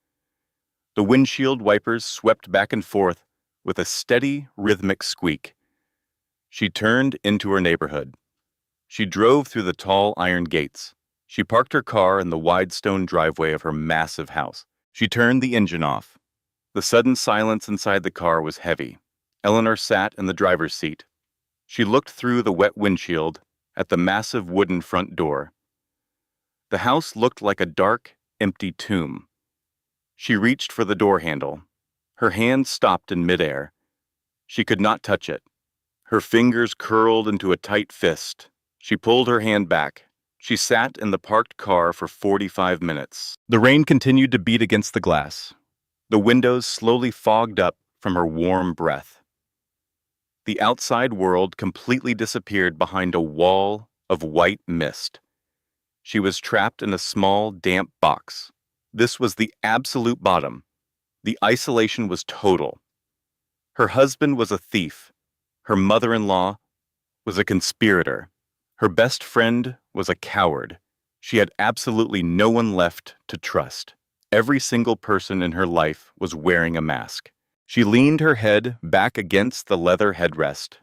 The windshield wipers swept back and forth with a steady, rhythmic squeak. She turned into her neighborhood. She drove through the tall iron gates. She parked her car in the wide stone driveway of her massive house. She turned the engine off. The sudden silence inside the car was heavy. Eleanor sat in the driver's seat. She looked through the wet windshield at the massive wooden front door. The house looked like a dark, empty tomb. She reached for the door handle. Her hand stopped in midair. She could not touch it. Her fingers curled into a tight fist. She pulled her hand back. She sat in the parked car for 45 minutes. The rain continued to beat against the glass. The windows slowly fogged up from her warm breath. The outside world completely disappeared behind a wall of white mist. She was trapped in a small, damp box. This was the absolute bottom. The isolation was total. Her husband was a thief. Her mother-in-law was a conspirator. Her best friend was a coward. She had absolutely no one left to trust. Every single person in her life was wearing a mask. She leaned her head back against the leather headrest.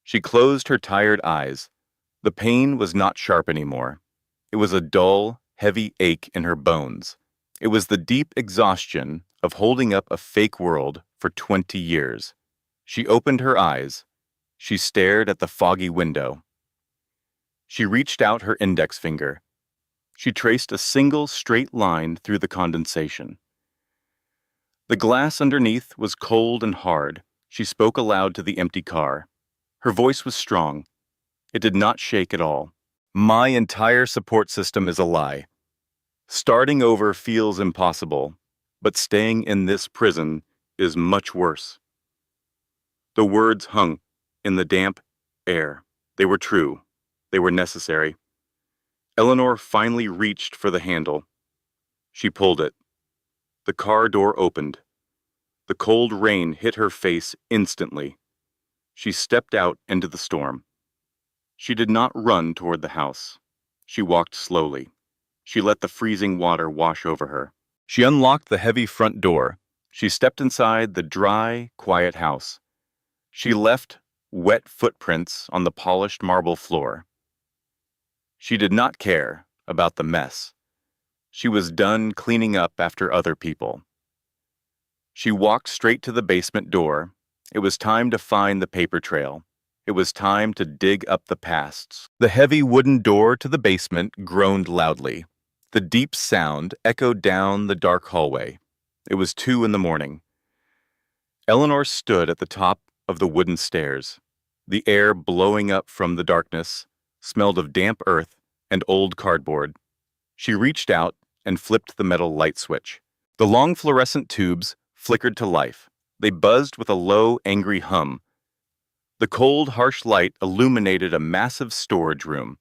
She closed her tired eyes. The pain was not sharp anymore. It was a dull, heavy ache in her bones. It was the deep exhaustion of holding up a fake world for 20 years. She opened her eyes. She stared at the foggy window. She reached out her index finger. She traced a single straight line through the condensation. The glass underneath was cold and hard. She spoke aloud to the empty car. Her voice was strong. It did not shake at all. My entire support system is a lie. Starting over feels impossible, but staying in this prison is much worse. The words hung in the damp air. They were true. They were necessary. Eleanor finally reached for the handle. She pulled it. The car door opened. The cold rain hit her face instantly. She stepped out into the storm. She did not run toward the house. She walked slowly. She let the freezing water wash over her. She unlocked the heavy front door. She stepped inside the dry, quiet house. She left wet footprints on the polished marble floor. She did not care about the mess. She was done cleaning up after other people. She walked straight to the basement door. It was time to find the paper trail. It was time to dig up the pasts. The heavy wooden door to the basement groaned loudly. The deep sound echoed down the dark hallway. It was 2 a.m. Eleanor stood at the top of the wooden stairs. The air blowing up from the darkness smelled of damp earth and old cardboard. She reached out and flipped the metal light switch. The long fluorescent tubes flickered to life. They buzzed with a low, angry hum. The cold, harsh light illuminated a massive storage room.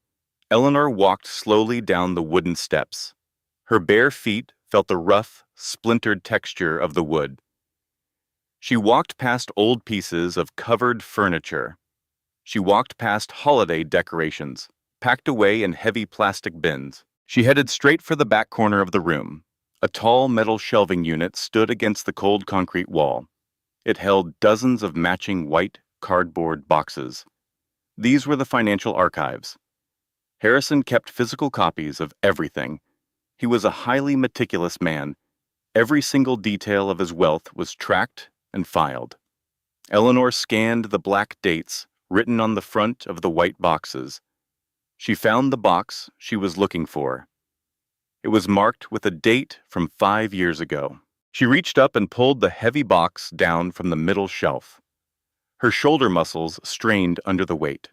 Eleanor walked slowly down the wooden steps. Her bare feet felt the rough, splintered texture of the wood. She walked past old pieces of covered furniture. She walked past holiday decorations, packed away in heavy plastic bins. She headed straight for the back corner of the room. A tall metal shelving unit stood against the cold concrete wall. It held dozens of matching white cardboard boxes. These were the financial archives. Harrison kept physical copies of everything. He was a highly meticulous man. Every single detail of his wealth was tracked and filed. Eleanor scanned the black dates written on the front of the white boxes. She found the box she was looking for. It was marked with a date from 5 years ago. She reached up and pulled the heavy box down from the middle shelf. Her shoulder muscles strained under the weight.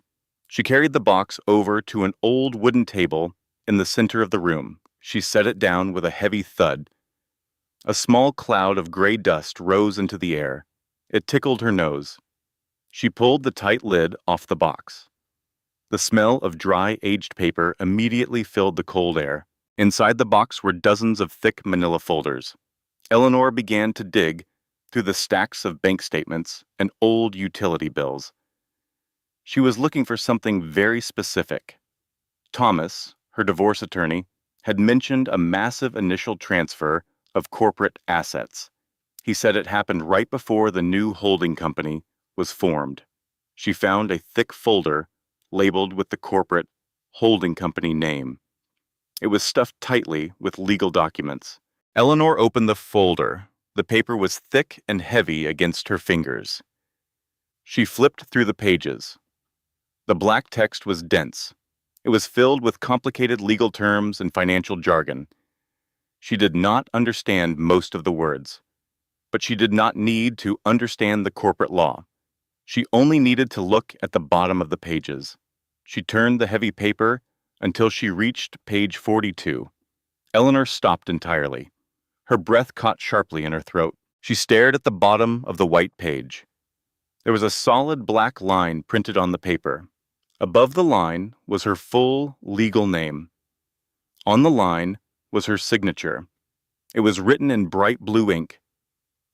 She carried the box over to an old wooden table in the center of the room. She set it down with a heavy thud. A small cloud of gray dust rose into the air. It tickled her nose. She pulled the tight lid off the box. The smell of dry, aged paper immediately filled the cold air. Inside the box were dozens of thick manila folders. Eleanor began to dig through the stacks of bank statements and old utility bills. She was looking for something very specific. Thomas, her divorce attorney, had mentioned a massive initial transfer of corporate assets. He said it happened right before the new holding company was formed. She found a thick folder labeled with the corporate holding company name. It was stuffed tightly with legal documents. Eleanor opened the folder. The paper was thick and heavy against her fingers. She flipped through the pages. The black text was dense. It was filled with complicated legal terms and financial jargon. She did not understand most of the words, but she did not need to understand the corporate law. She only needed to look at the bottom of the pages. She turned the heavy paper until she reached page 42. Eleanor stopped entirely. Her breath caught sharply in her throat. She stared at the bottom of the white page. There was a solid black line printed on the paper. Above the line was her full legal name. On the line was her signature. It was written in bright blue ink.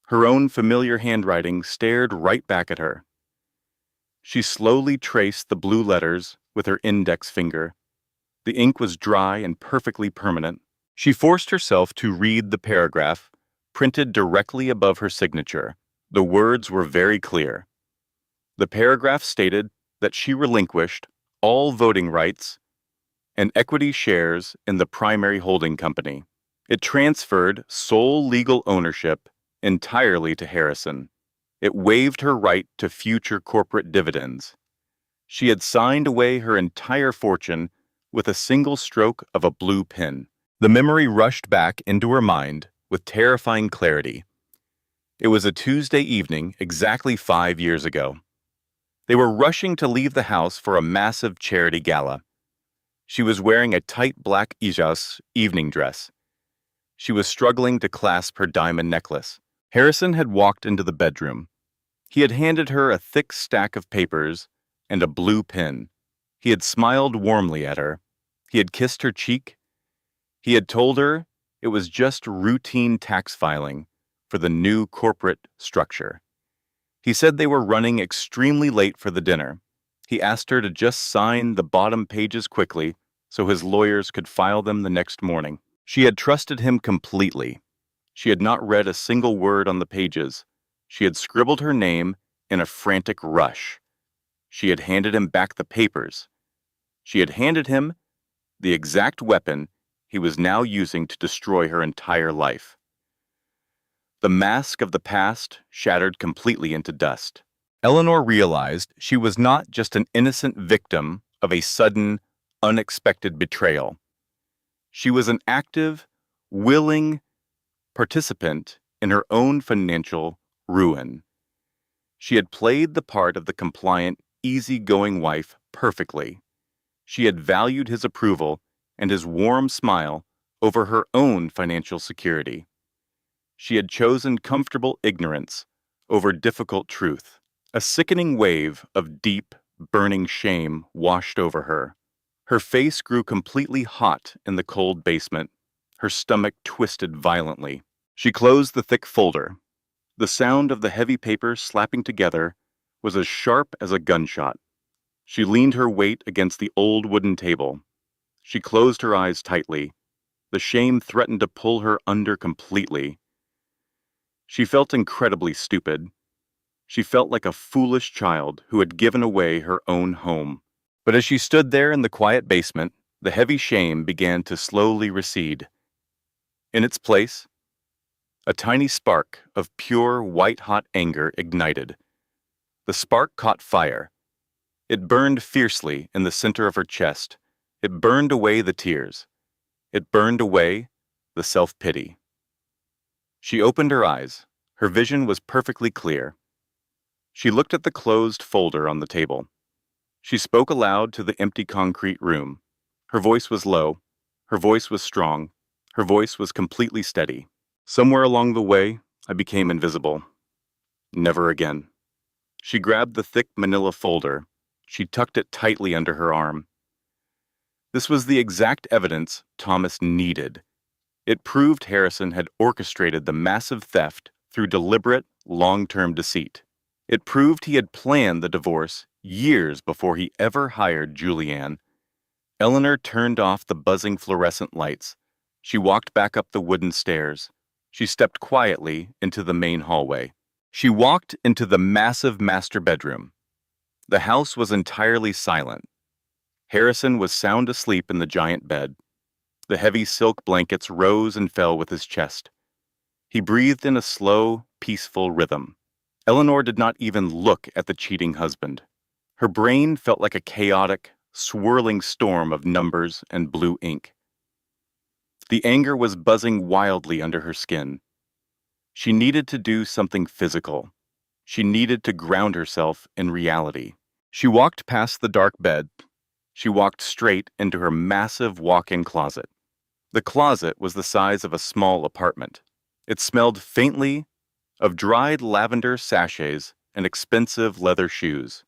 Her own familiar handwriting stared right back at her. She slowly traced the blue letters with her index finger. The ink was dry and perfectly permanent. She forced herself to read the paragraph, printed directly above her signature. The words were very clear. The paragraph stated that she relinquished all voting rights and equity shares in the primary holding company. It transferred sole legal ownership entirely to Harrison. It waived her right to future corporate dividends. She had signed away her entire fortune with a single stroke of a blue pen. The memory rushed back into her mind with terrifying clarity. It was a Tuesday evening exactly 5 years ago. They were rushing to leave the house for a massive charity gala. She was wearing a tight black ijaz evening dress. She was struggling to clasp her diamond necklace. Harrison had walked into the bedroom. He had handed her a thick stack of papers and a blue pen. He had smiled warmly at her. He had kissed her cheek. He had told her it was just routine tax filing for the new corporate structure. He said they were running extremely late for the dinner. He asked her to just sign the bottom pages quickly so his lawyers could file them the next morning. She had trusted him completely. She had not read a single word on the pages. She had scribbled her name in a frantic rush. She had handed him back the papers. She had handed him the exact weapon he was now using to destroy her entire life. The mask of the past shattered completely into dust. Eleanor realized she was not just an innocent victim of a sudden, unexpected betrayal. She was an active, willing participant in her own financial ruin. She had played the part of the compliant, easygoing wife perfectly. She had valued his approval and his warm smile over her own financial security. She had chosen comfortable ignorance over difficult truth. A sickening wave of deep, burning shame washed over her. Her face grew completely hot in the cold basement. Her stomach twisted violently. She closed the thick folder. The sound of the heavy paper slapping together was as sharp as a gunshot. She leaned her weight against the old wooden table. She closed her eyes tightly. The shame threatened to pull her under completely. She felt incredibly stupid. She felt like a foolish child who had given away her own home. But as she stood there in the quiet basement, the heavy shame began to slowly recede. In its place, a tiny spark of pure, white-hot anger ignited. The spark caught fire. It burned fiercely in the center of her chest. It burned away the tears. It burned away the self-pity. She opened her eyes. Her vision was perfectly clear. She looked at the closed folder on the table. She spoke aloud to the empty concrete room. Her voice was low. Her voice was strong. Her voice was completely steady. Somewhere along the way, I became invisible. Never again. She grabbed the thick manila folder. She tucked it tightly under her arm. This was the exact evidence Thomas needed. It proved Harrison had orchestrated the massive theft through deliberate, long-term deceit. It proved he had planned the divorce years before he ever hired Julianne. Eleanor turned off the buzzing fluorescent lights. She walked back up the wooden stairs. She stepped quietly into the main hallway. She walked into the massive master bedroom. The house was entirely silent. Harrison was sound asleep in the giant bed. The heavy silk blankets rose and fell with his chest. He breathed in a slow, peaceful rhythm. Eleanor did not even look at the cheating husband. Her brain felt like a chaotic, swirling storm of numbers and blue ink. The anger was buzzing wildly under her skin. She needed to do something physical. She needed to ground herself in reality. She walked past the dark bed. She walked straight into her massive walk-in closet. The closet was the size of a small apartment. It smelled faintly of dried lavender sachets and expensive leather shoes.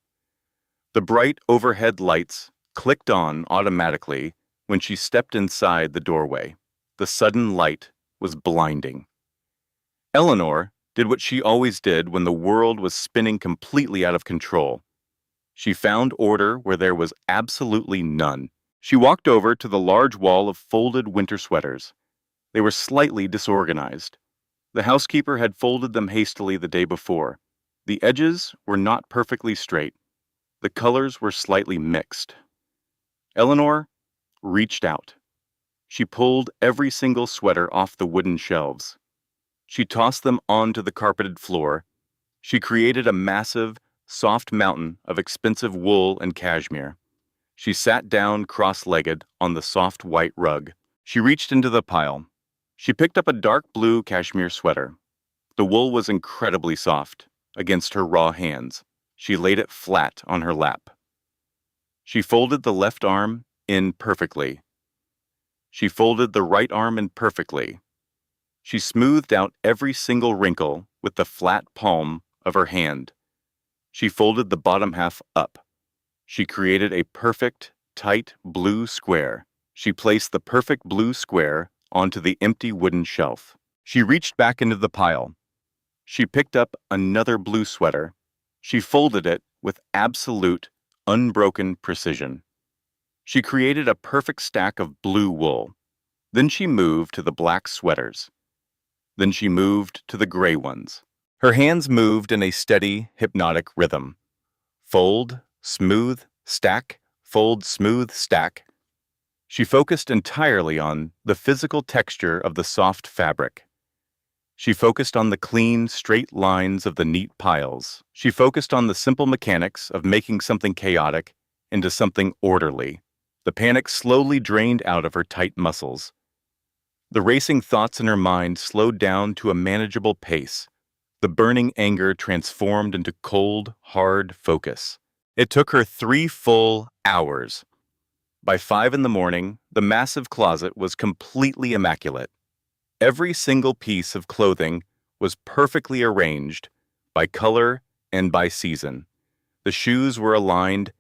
The bright overhead lights clicked on automatically when she stepped inside the doorway. The sudden light was blinding. Eleanor did what she always did when the world was spinning completely out of control. She found order where there was absolutely none. She walked over to the large wall of folded winter sweaters. They were slightly disorganized. The housekeeper had folded them hastily the day before. The edges were not perfectly straight. The colors were slightly mixed. Eleanor reached out. She pulled every single sweater off the wooden shelves. She tossed them onto the carpeted floor. She created a massive, soft mountain of expensive wool and cashmere. She sat down cross-legged on the soft white rug. She reached into the pile. She picked up a dark blue cashmere sweater. The wool was incredibly soft against her raw hands. She laid it flat on her lap. She folded the left arm in perfectly. She folded the right arm in perfectly. She smoothed out every single wrinkle with the flat palm of her hand. She folded the bottom half up. She created a perfect, tight blue square. She placed the perfect blue square onto the empty wooden shelf. She reached back into the pile. She picked up another blue sweater. She folded it with absolute, unbroken precision. She created a perfect stack of blue wool. Then she moved to the black sweaters. Then she moved to the gray ones. Her hands moved in a steady, hypnotic rhythm. Fold, smooth, stack, fold, smooth, stack. She focused entirely on the physical texture of the soft fabric. She focused on the clean, straight lines of the neat piles. She focused on the simple mechanics of making something chaotic into something orderly. The panic slowly drained out of her tight muscles. The racing thoughts in her mind slowed down to a manageable pace. The burning anger transformed into cold, hard focus. It took her 3 full hours. By 5 in the morning, the massive closet was completely immaculate. Every single piece of clothing was perfectly arranged by color and by season. The shoes were aligned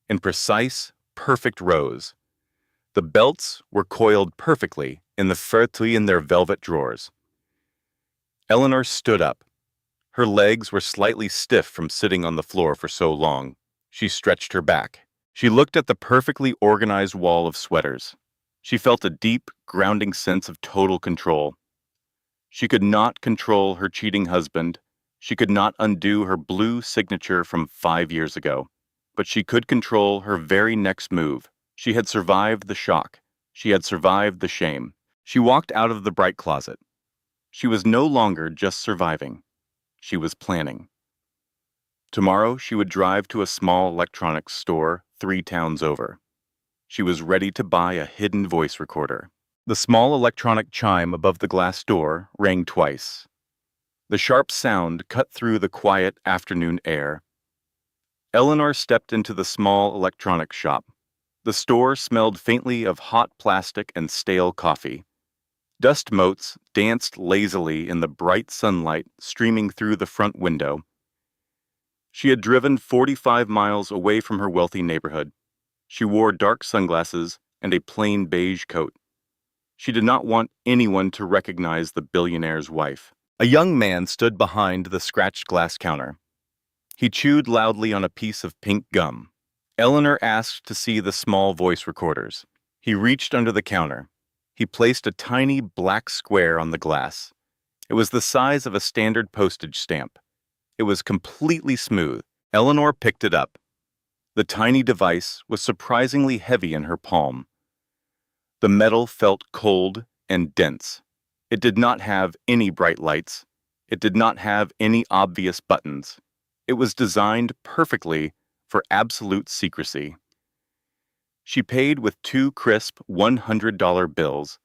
in precise, perfect rows. The belts were coiled perfectly in the fauteuil in their velvet drawers. Eleanor stood up. Her legs were slightly stiff from sitting on the floor for so long. She stretched her back. She looked at the perfectly organized wall of sweaters. She felt a deep, grounding sense of total control. She could not control her cheating husband. She could not undo her blue signature from 5 years ago. But she could control her very next move. She had survived the shock. She had survived the shame. She walked out of the bright closet. She was no longer just surviving. She was planning. Tomorrow she would drive to a small electronics store 3 towns over. She was ready to buy a hidden voice recorder. The small electronic chime above the glass door rang twice. The sharp sound cut through the quiet afternoon air. Eleanor stepped into the small electronics shop. The store smelled faintly of hot plastic and stale coffee. Dust motes danced lazily in the bright sunlight streaming through the front window. She had driven 45 miles away from her wealthy neighborhood. She wore dark sunglasses and a plain beige coat. She did not want anyone to recognize the billionaire's wife. A young man stood behind the scratched glass counter. He chewed loudly on a piece of pink gum. Eleanor asked to see the small voice recorders. He reached under the counter. He placed a tiny black square on the glass. It was the size of a standard postage stamp. It was completely smooth. Eleanor picked it up. The tiny device was surprisingly heavy in her palm. The metal felt cold and dense. It did not have any bright lights. It did not have any obvious buttons. It was designed perfectly for absolute secrecy. She paid with 2 crisp $100 bills.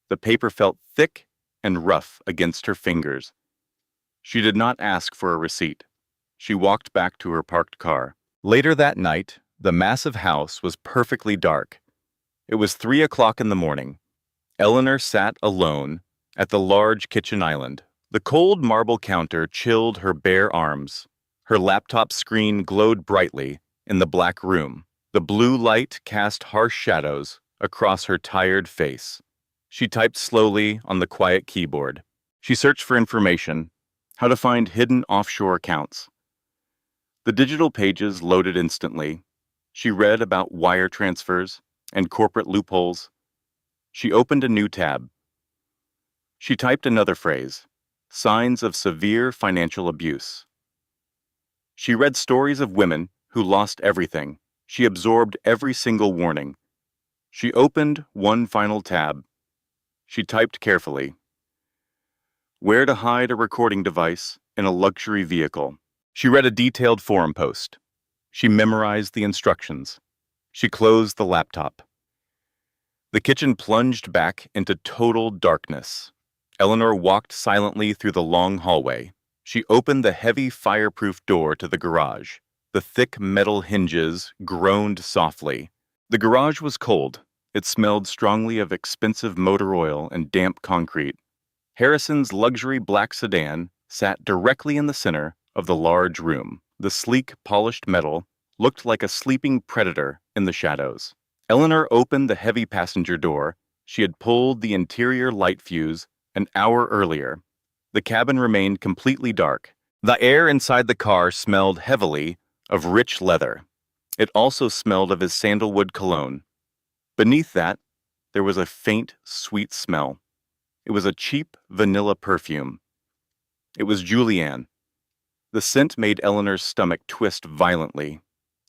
The paper felt thick and rough against her fingers. She did not ask for a receipt. She walked back to her parked car. Later that night, the massive house was perfectly dark. It was 3 o'clock in the morning. Eleanor sat alone at the large kitchen island. The cold marble counter chilled her bare arms. Her laptop screen glowed brightly in the black room. The blue light cast harsh shadows across her tired face. She typed slowly on the quiet keyboard. She searched for information, how to find hidden offshore accounts. The digital pages loaded instantly. She read about wire transfers and corporate loopholes. She opened a new tab. She typed another phrase, signs of severe financial abuse. She read stories of women who lost everything. She absorbed every single warning. She opened one final tab. She typed carefully, where to hide a recording device in a luxury vehicle. She read a detailed forum post. She memorized the instructions. She closed the laptop. The kitchen plunged back into total darkness. Eleanor walked silently through the long hallway. She opened the heavy fireproof door to the garage. The thick metal hinges groaned softly. The garage was cold. It smelled strongly of expensive motor oil and damp concrete. Harrison's luxury black sedan sat directly in the center of the large room. The sleek, polished metal looked like a sleeping predator in the shadows. Eleanor opened the heavy passenger door. She had pulled the interior light fuse an hour earlier. The cabin remained completely dark. The air inside the car smelled heavily of rich leather. It also smelled of his sandalwood cologne. Beneath that, there was a faint, sweet smell. It was a cheap vanilla perfume. It was Julianne. The scent made Eleanor's stomach twist violently.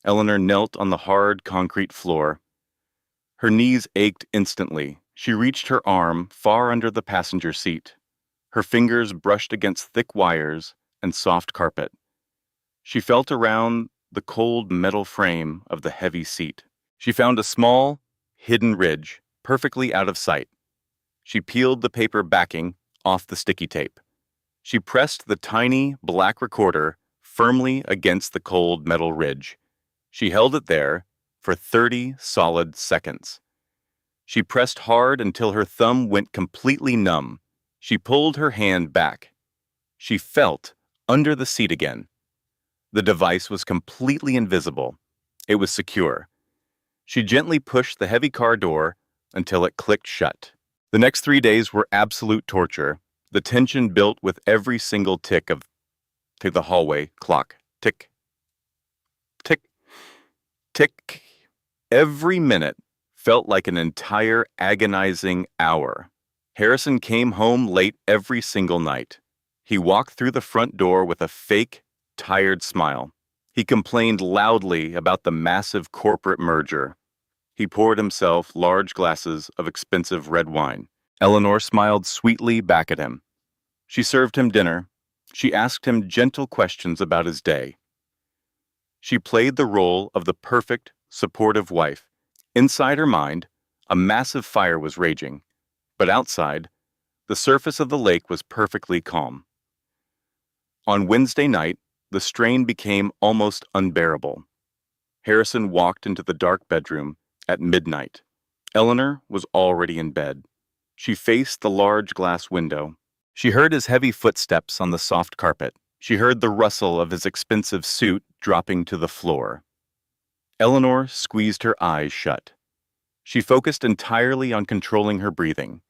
Eleanor knelt on the hard concrete floor. Her knees ached instantly. She reached her arm far under the passenger seat. Her fingers brushed against thick wires and soft carpet. She felt around the cold metal frame of the heavy seat. She found a small, hidden ridge, perfectly out of sight. She peeled the paper backing off the sticky tape. She pressed the tiny, black recorder firmly against the cold metal ridge. She held it there for 30 solid seconds. She pressed hard until her thumb went completely numb. She pulled her hand back. She felt under the seat again. The device was completely invisible. It was secure. She gently pushed the heavy car door until it clicked shut. The next 3 days were absolute torture. The tension built with every single tick of the hallway clock. Tick, tick, tick. Every minute felt like an entire agonizing hour. Harrison came home late every single night. He walked through the front door with a fake, tired smile. He complained loudly about the massive corporate merger. He poured himself large glasses of expensive red wine. Eleanor smiled sweetly back at him. She served him dinner. She asked him gentle questions about his day. She played the role of the perfect, supportive wife. Inside her mind, a massive fire was raging, but outside, the surface of the lake was perfectly calm. On Wednesday night, the strain became almost unbearable. Harrison walked into the dark bedroom at midnight. Eleanor was already in bed. She faced the large glass window. She heard his heavy footsteps on the soft carpet. She heard the rustle of his expensive suit dropping to the floor. Eleanor squeezed her eyes shut. She focused entirely on controlling her breathing.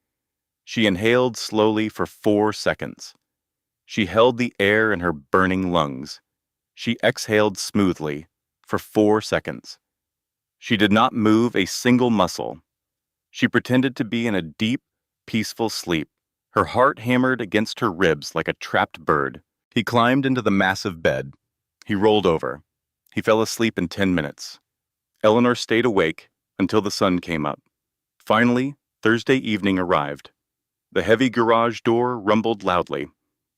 She inhaled slowly for 4 seconds. She held the air in her burning lungs. She exhaled smoothly for 4 seconds. She did not move a single muscle. She pretended to be in a deep, peaceful sleep. Her heart hammered against her ribs like a trapped bird. He climbed into the massive bed. He rolled over. He fell asleep in 10 minutes. Eleanor stayed awake until the sun came up. Finally, Thursday evening arrived. The heavy garage door rumbled loudly.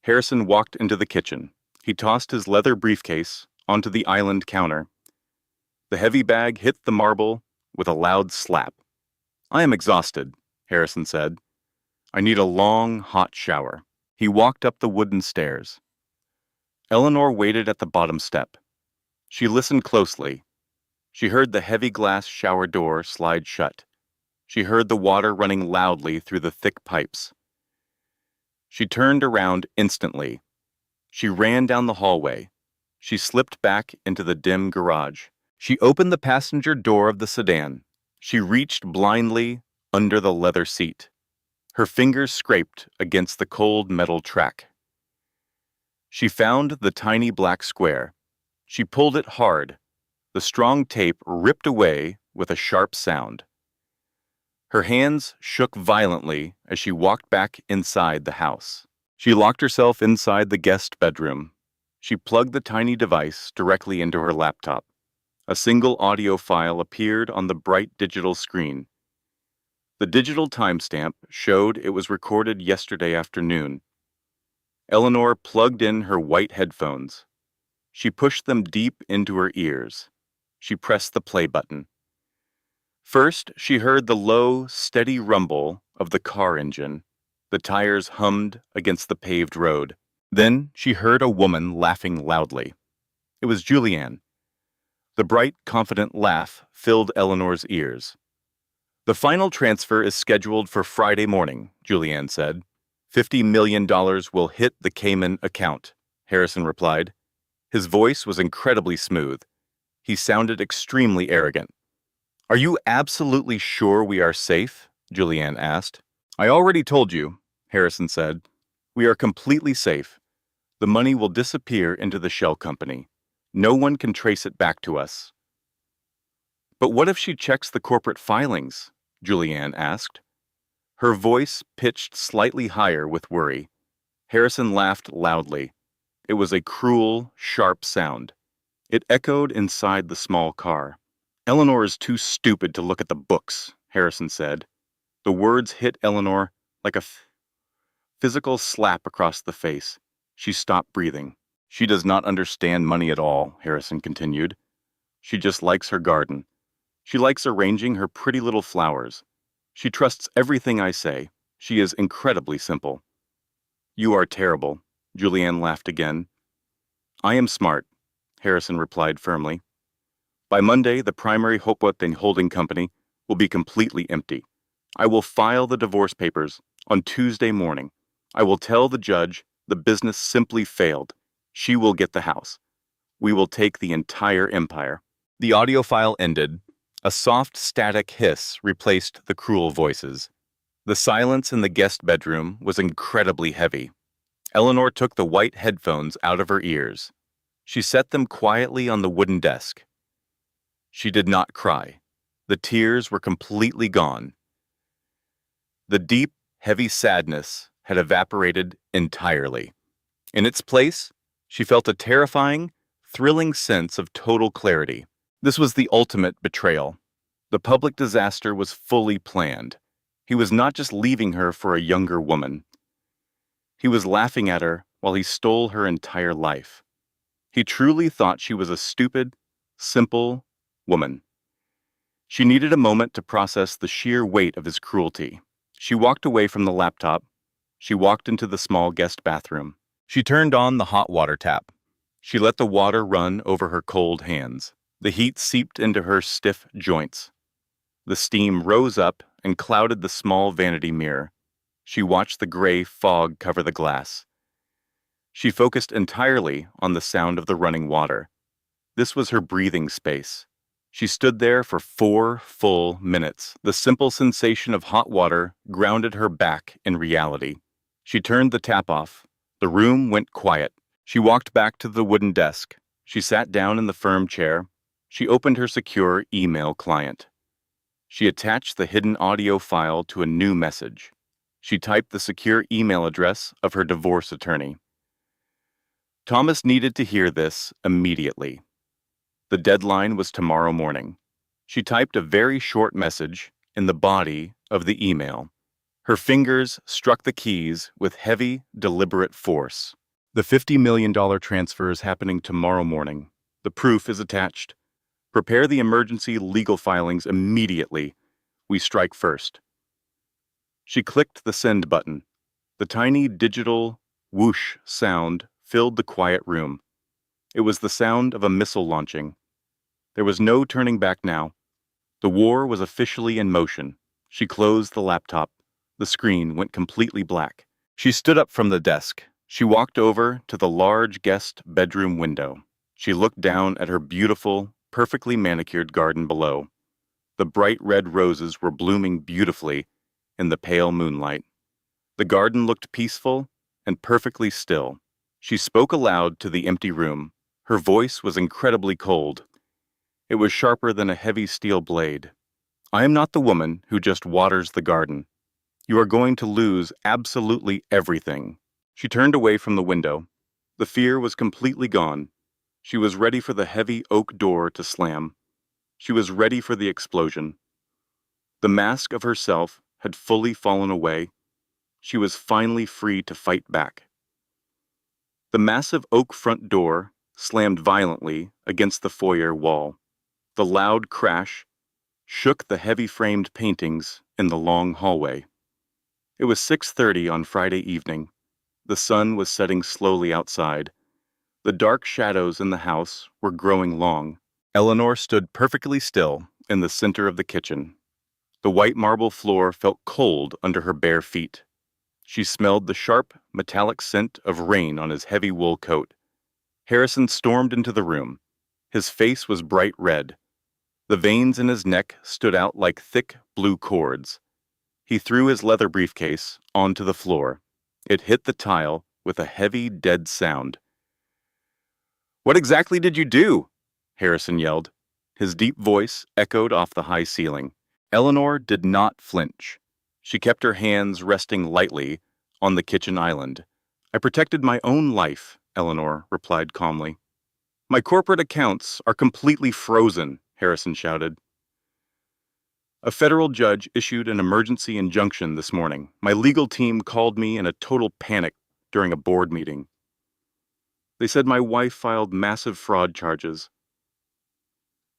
Harrison walked into the kitchen. He tossed his leather briefcase onto the island counter. The heavy bag hit the marble with a loud slap. "I am exhausted," Harrison said. "I need a long, hot shower." He walked up the wooden stairs. Eleanor waited at the bottom step. She listened closely. She heard the heavy glass shower door slide shut. She heard the water running loudly through the thick pipes. She turned around instantly. She ran down the hallway. She slipped back into the dim garage. She opened the passenger door of the sedan. She reached blindly under the leather seat. Her fingers scraped against the cold metal track. She found the tiny black square. She pulled it hard. The strong tape ripped away with a sharp sound. Her hands shook violently as she walked back inside the house. She locked herself inside the guest bedroom. She plugged the tiny device directly into her laptop. A single audio file appeared on the bright digital screen. The digital timestamp showed it was recorded yesterday afternoon. Eleanor plugged in her white headphones. She pushed them deep into her ears. She pressed the play button. First, she heard the low, steady rumble of the car engine. The tires hummed against the paved road. Then she heard a woman laughing loudly. It was Julianne. The bright, confident laugh filled Eleanor's ears. "The final transfer is scheduled for Friday morning," Julianne said. $50 million will hit the Cayman account," Harrison replied. His voice was incredibly smooth. He sounded extremely arrogant. "Are you absolutely sure we are safe?" Julianne asked. "I already told you," Harrison said. "We are completely safe. The money will disappear into the shell company. No one can trace it back to us." "But what if she checks the corporate filings?" Julianne asked. Her voice pitched slightly higher with worry. Harrison laughed loudly. It was a cruel, sharp sound. It echoed inside the small car. "Eleanor is too stupid to look at the books," Harrison said. The words hit Eleanor like a physical slap across the face. She stopped breathing. "She does not understand money at all," Harrison continued. "She just likes her garden. She likes arranging her pretty little flowers. She trusts everything I say. She is incredibly simple." "You are terrible," Julianne laughed again. "I am smart," Harrison replied firmly. "By Monday, the primary Hopewell holding company will be completely empty. I will file the divorce papers on Tuesday morning. I will tell the judge the business simply failed. She will get the house. We will take the entire empire." The audio file ended. A soft, static hiss replaced the cruel voices. The silence in the guest bedroom was incredibly heavy. Eleanor took the white headphones out of her ears. She set them quietly on the wooden desk. She did not cry. The tears were completely gone. The deep, heavy sadness had evaporated entirely. In its place, she felt a terrifying, thrilling sense of total clarity. This was the ultimate betrayal. The public disaster was fully planned. He was not just leaving her for a younger woman. He was laughing at her while he stole her entire life. He truly thought she was a stupid, simple woman. She needed a moment to process the sheer weight of his cruelty. She walked away from the laptop. She walked into the small guest bathroom. She turned on the hot water tap. She let the water run over her cold hands. The heat seeped into her stiff joints. The steam rose up and clouded the small vanity mirror. She watched the gray fog cover the glass. She focused entirely on the sound of the running water. This was her breathing space. She stood there for 4 full minutes. The simple sensation of hot water grounded her back in reality. She turned the tap off. The room went quiet. She walked back to the wooden desk. She sat down in the firm chair. She opened her secure email client. She attached the hidden audio file to a new message. She typed the secure email address of her divorce attorney. Thomas needed to hear this immediately. The deadline was tomorrow morning. She typed a very short message in the body of the email. Her fingers struck the keys with heavy, deliberate force. "The $50 million transfer is happening tomorrow morning. The proof is attached. Prepare the emergency legal filings immediately. We strike first." She clicked the send button. The tiny digital whoosh sound filled the quiet room. It was the sound of a missile launching. There was no turning back now. The war was officially in motion. She closed the laptop. The screen went completely black. She stood up from the desk. She walked over to the large guest bedroom window. She looked down at her beautiful, perfectly manicured garden below. The bright red roses were blooming beautifully in the pale moonlight. The garden looked peaceful and perfectly still. She spoke aloud to the empty room. Her voice was incredibly cold. It was sharper than a heavy steel blade. "I am not the woman who just waters the garden. You are going to lose absolutely everything." She turned away from the window. The fear was completely gone. She was ready for the heavy oak door to slam. She was ready for the explosion. The mask of herself had fully fallen away. She was finally free to fight back. The massive oak front door slammed violently against the foyer wall. The loud crash shook the heavy-framed paintings in the long hallway. It was 6:30 on Friday evening. The sun was setting slowly outside. The dark shadows in the house were growing long. Eleanor stood perfectly still in the center of the kitchen. The white marble floor felt cold under her bare feet. She smelled the sharp, metallic scent of rain on his heavy wool coat. Harrison stormed into the room. His face was bright red. The veins in his neck stood out like thick blue cords. He threw his leather briefcase onto the floor. It hit the tile with a heavy, dead sound. "What exactly did you do?" Harrison yelled. His deep voice echoed off the high ceiling. Eleanor did not flinch. She kept her hands resting lightly on the kitchen island. "I protected my own life," Eleanor replied calmly. "My corporate accounts are completely frozen," Harrison shouted. "A federal judge issued an emergency injunction this morning. My legal team called me in a total panic during a board meeting. They said my wife filed massive fraud charges."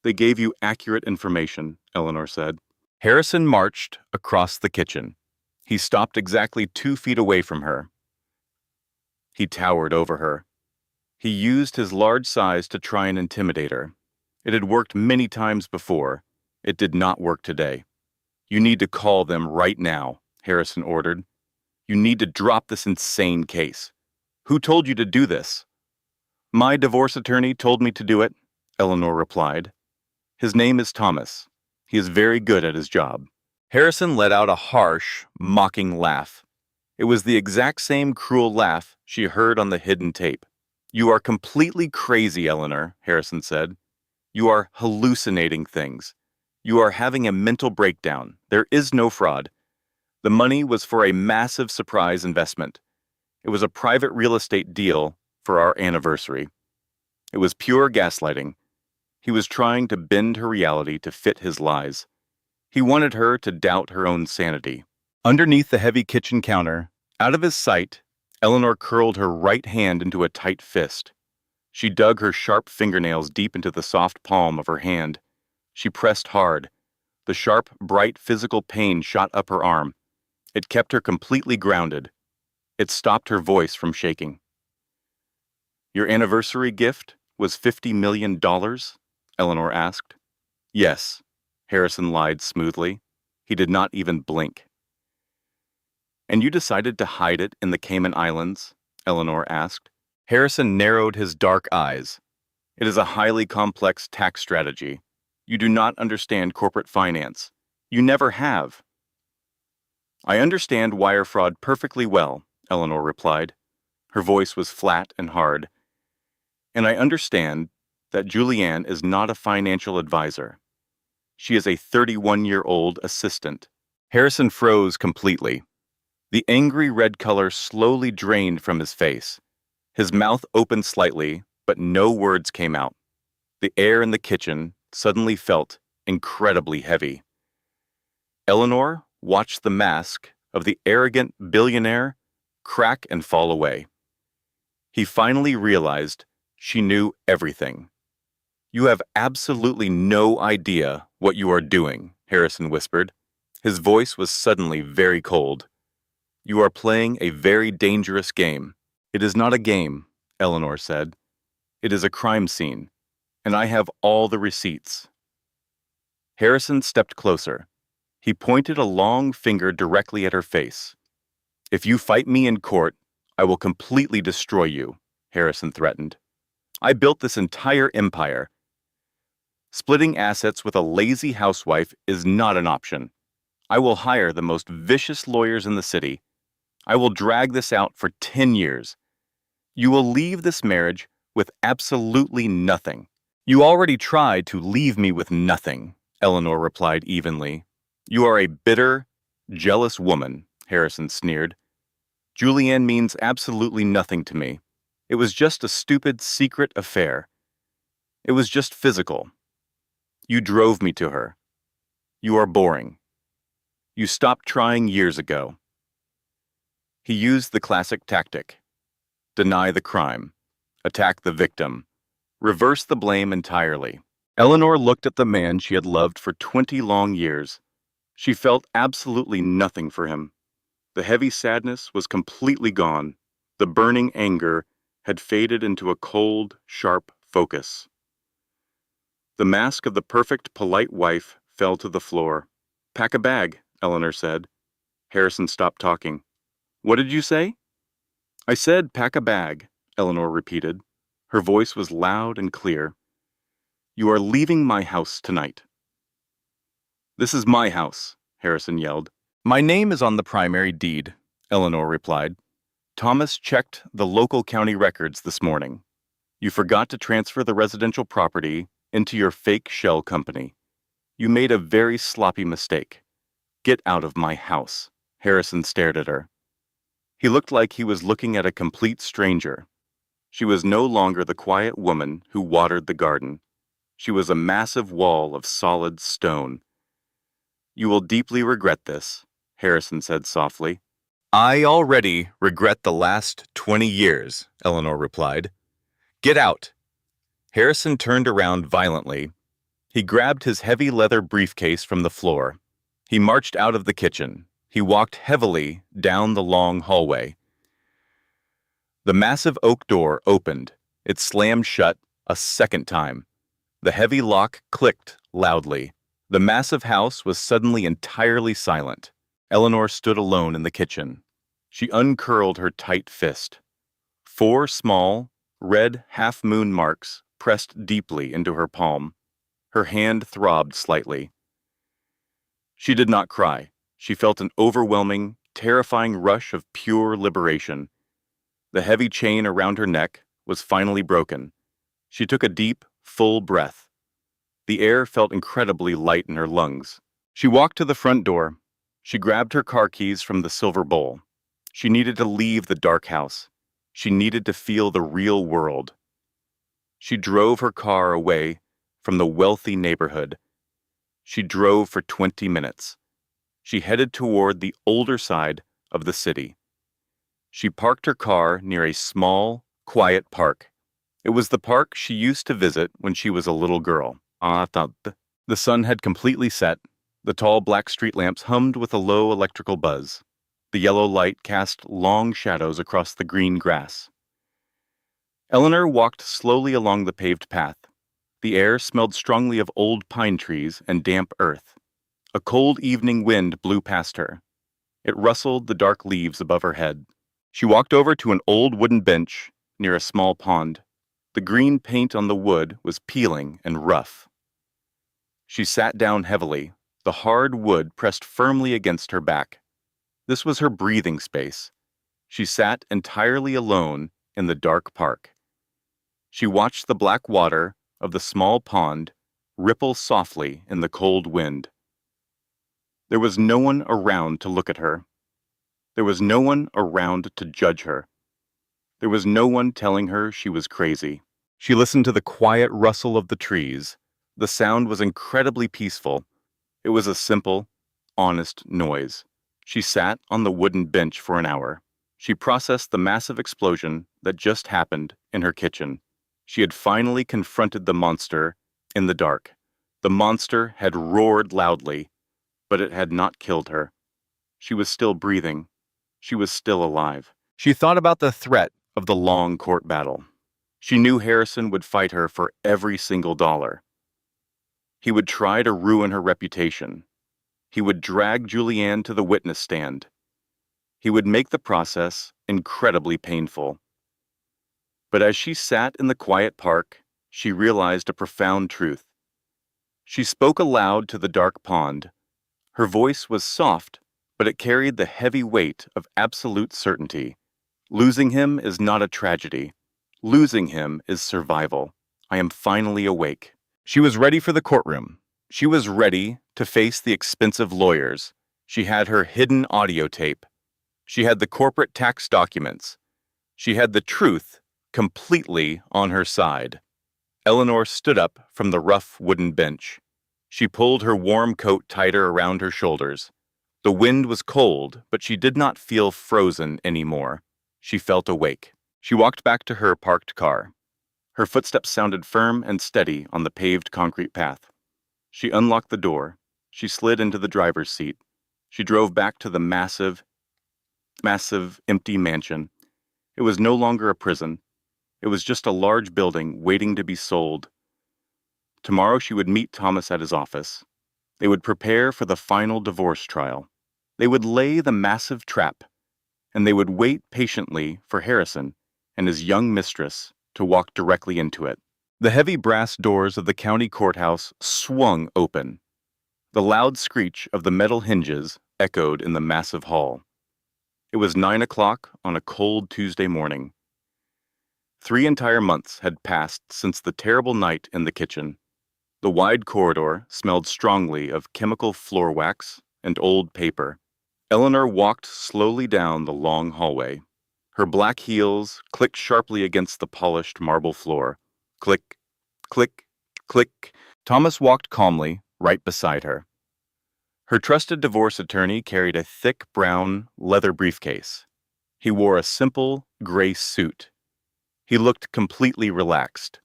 "They gave you accurate information," Eleanor said. Harrison marched across the kitchen. He stopped exactly 2 feet away from her. He towered over her. He used his large size to try and intimidate her. It had worked many times before. It did not work today. "You need to call them right now," Harrison ordered. "You need to drop this insane case." "Who told you to do this?" "My divorce attorney told me to do it," Eleanor replied. "His name is Thomas. He is very good at his job." Harrison let out a harsh, mocking laugh. It was the exact same cruel laugh she heard on the hidden tape. "You are completely crazy, Eleanor," Harrison said. "You are hallucinating things. You are having a mental breakdown. There is no fraud. The money was for a massive surprise investment. It was a private real estate deal for our anniversary. It was pure gaslighting. He was trying to bend her reality to fit his lies. He wanted her to doubt her own sanity." Underneath the heavy kitchen counter, out of his sight, Eleanor curled her right hand into a tight fist. She dug her sharp fingernails deep into the soft palm of her hand. She pressed hard. The sharp, bright physical pain shot up her arm. It kept her completely grounded. It stopped her voice from shaking. "Your anniversary gift was $50 million?" Eleanor asked. "Yes," Harrison lied smoothly. He did not even blink. "And you decided to hide it in the Cayman Islands?" Eleanor asked. Harrison narrowed his dark eyes. "It is a highly complex tax strategy. You do not understand corporate finance. You never have." "I understand wire fraud perfectly well," Eleanor replied. Her voice was flat and hard. "And I understand that Julianne is not a financial advisor. She is a 31-year-old assistant." Harrison froze completely. The angry red color slowly drained from his face. His mouth opened slightly, but no words came out. The air in the kitchen suddenly felt incredibly heavy. Eleanor watched the mask of the arrogant billionaire crack and fall away. He finally realized she knew everything. "You have absolutely no idea what you are doing," Harrison whispered. His voice was suddenly very cold. "You are playing a very dangerous game." "It is not a game," Eleanor said. "It is a crime scene, and I have all the receipts." Harrison stepped closer. He pointed a long finger directly at her face. "If you fight me in court, I will completely destroy you," Harrison threatened. "I built this entire empire. Splitting assets with a lazy housewife is not an option. I will hire the most vicious lawyers in the city. I will drag this out for 10 years. You will leave this marriage with absolutely nothing." "You already tried to leave me with nothing," Eleanor replied evenly. "You are a bitter, jealous woman," Harrison sneered. "Julianne means absolutely nothing to me. It was just a stupid, secret affair. It was just physical. You drove me to her. You are boring. You stopped trying years ago." He used the classic tactic. Deny the crime. Attack the victim. Reverse the blame entirely. Eleanor looked at the man she had loved for 20 long years. She felt absolutely nothing for him. The heavy sadness was completely gone. The burning anger had faded into a cold, sharp focus. The mask of the perfect, polite wife fell to the floor. "Pack a bag," Eleanor said. Harrison stopped talking. "What did you say?" "I said pack a bag," Eleanor repeated. Her voice was loud and clear. "You are leaving my house tonight." "This is my house," Harrison yelled. "My name is on the primary deed," Eleanor replied. "Thomas checked the local county records this morning. You forgot to transfer the residential property into your fake shell company. You made a very sloppy mistake. Get out of my house." Harrison stared at her. He looked like he was looking at a complete stranger. She was no longer the quiet woman who watered the garden. She was a massive wall of solid stone. "You will deeply regret this," Harrison said softly. "I already regret the last 20 years," Eleanor replied. "Get out." Harrison turned around violently. He grabbed his heavy leather briefcase from the floor. He marched out of the kitchen. He walked heavily down the long hallway. The massive oak door opened. It slammed shut a second time. The heavy lock clicked loudly. The massive house was suddenly entirely silent. Eleanor stood alone in the kitchen. She uncurled her tight fist. 4 small, red half-moon marks pressed deeply into her palm. Her hand throbbed slightly. She did not cry. She felt an overwhelming, terrifying rush of pure liberation. The heavy chain around her neck was finally broken. She took a deep, full breath. The air felt incredibly light in her lungs. She walked to the front door. She grabbed her car keys from the silver bowl. She needed to leave the dark house. She needed to feel the real world. She drove her car away from the wealthy neighborhood. She drove for 20 minutes. She headed toward the older side of the city. She parked her car near a small, quiet park. It was the park she used to visit when she was a little girl. The sun had completely set. The tall black street lamps hummed with a low electrical buzz. The yellow light cast long shadows across the green grass. Eleanor walked slowly along the paved path. The air smelled strongly of old pine trees and damp earth. A cold evening wind blew past her. It rustled the dark leaves above her head. She walked over to an old wooden bench near a small pond. The green paint on the wood was peeling and rough. She sat down heavily, the hard wood pressed firmly against her back. This was her breathing space. She sat entirely alone in the dark park. She watched the black water of the small pond ripple softly in the cold wind. There was no one around to look at her. There was no one around to judge her. There was no one telling her she was crazy. She listened to the quiet rustle of the trees. The sound was incredibly peaceful. It was a simple, honest noise. She sat on the wooden bench for an hour. She processed the massive explosion that just happened in her kitchen. She had finally confronted the monster in the dark. The monster had roared loudly, but it had not killed her. She was still breathing. She was still alive. She thought about the threat of the long court battle. She knew Harrison would fight her for every single dollar. He would try to ruin her reputation. He would drag Julianne to the witness stand. He would make the process incredibly painful. But as she sat in the quiet park, she realized a profound truth. She spoke aloud to the dark pond. Her voice was soft, but it carried the heavy weight of absolute certainty. Losing him is not a tragedy. Losing him is survival. I am finally awake. She was ready for the courtroom. She was ready to face the expensive lawyers. She had her hidden audio tape. She had the corporate tax documents. She had the truth completely on her side. Eleanor stood up from the rough wooden bench. She pulled her warm coat tighter around her shoulders. The wind was cold, but she did not feel frozen anymore. She felt awake. She walked back to her parked car. Her footsteps sounded firm and steady on the paved concrete path. She unlocked the door. She slid into the driver's seat. She drove back to the massive, empty mansion. It was no longer a prison. It was just a large building waiting to be sold. Tomorrow she would meet Thomas at his office. They would prepare for the final divorce trial. They would lay the massive trap, and they would wait patiently for Harrison and his young mistress to walk directly into it. The heavy brass doors of the county courthouse swung open. The loud screech of the metal hinges echoed in the massive hall. It was 9 o'clock on a cold Tuesday morning. 3 entire months had passed since the terrible night in the kitchen. The wide corridor smelled strongly of chemical floor wax and old paper. Eleanor walked slowly down the long hallway. Her black heels clicked sharply against the polished marble floor. Click, click, click. Thomas walked calmly right beside her. Her trusted divorce attorney carried a thick brown leather briefcase. He wore a simple gray suit. He looked completely relaxed.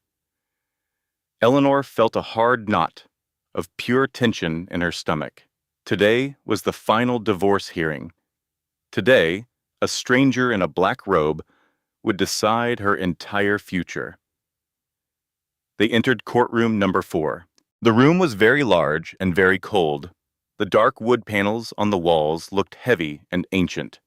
Eleanor felt a hard knot of pure tension in her stomach. Today was the final divorce hearing. Today, a stranger in a black robe would decide her entire future. They entered courtroom number 4. The room was very large and very cold. The dark wood panels on the walls looked heavy and ancient.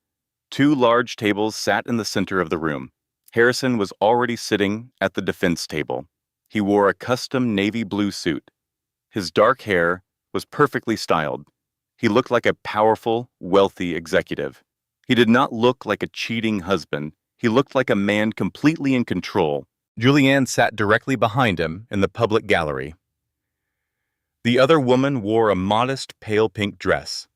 2 large tables sat in the center of the room. Harrison was already sitting at the defense table. He wore a custom navy blue suit. His dark hair was perfectly styled. He looked like a powerful, wealthy executive. He did not look like a cheating husband. He looked like a man completely in control. Julianne sat directly behind him in the public gallery. The other woman wore a modest pale pink dress.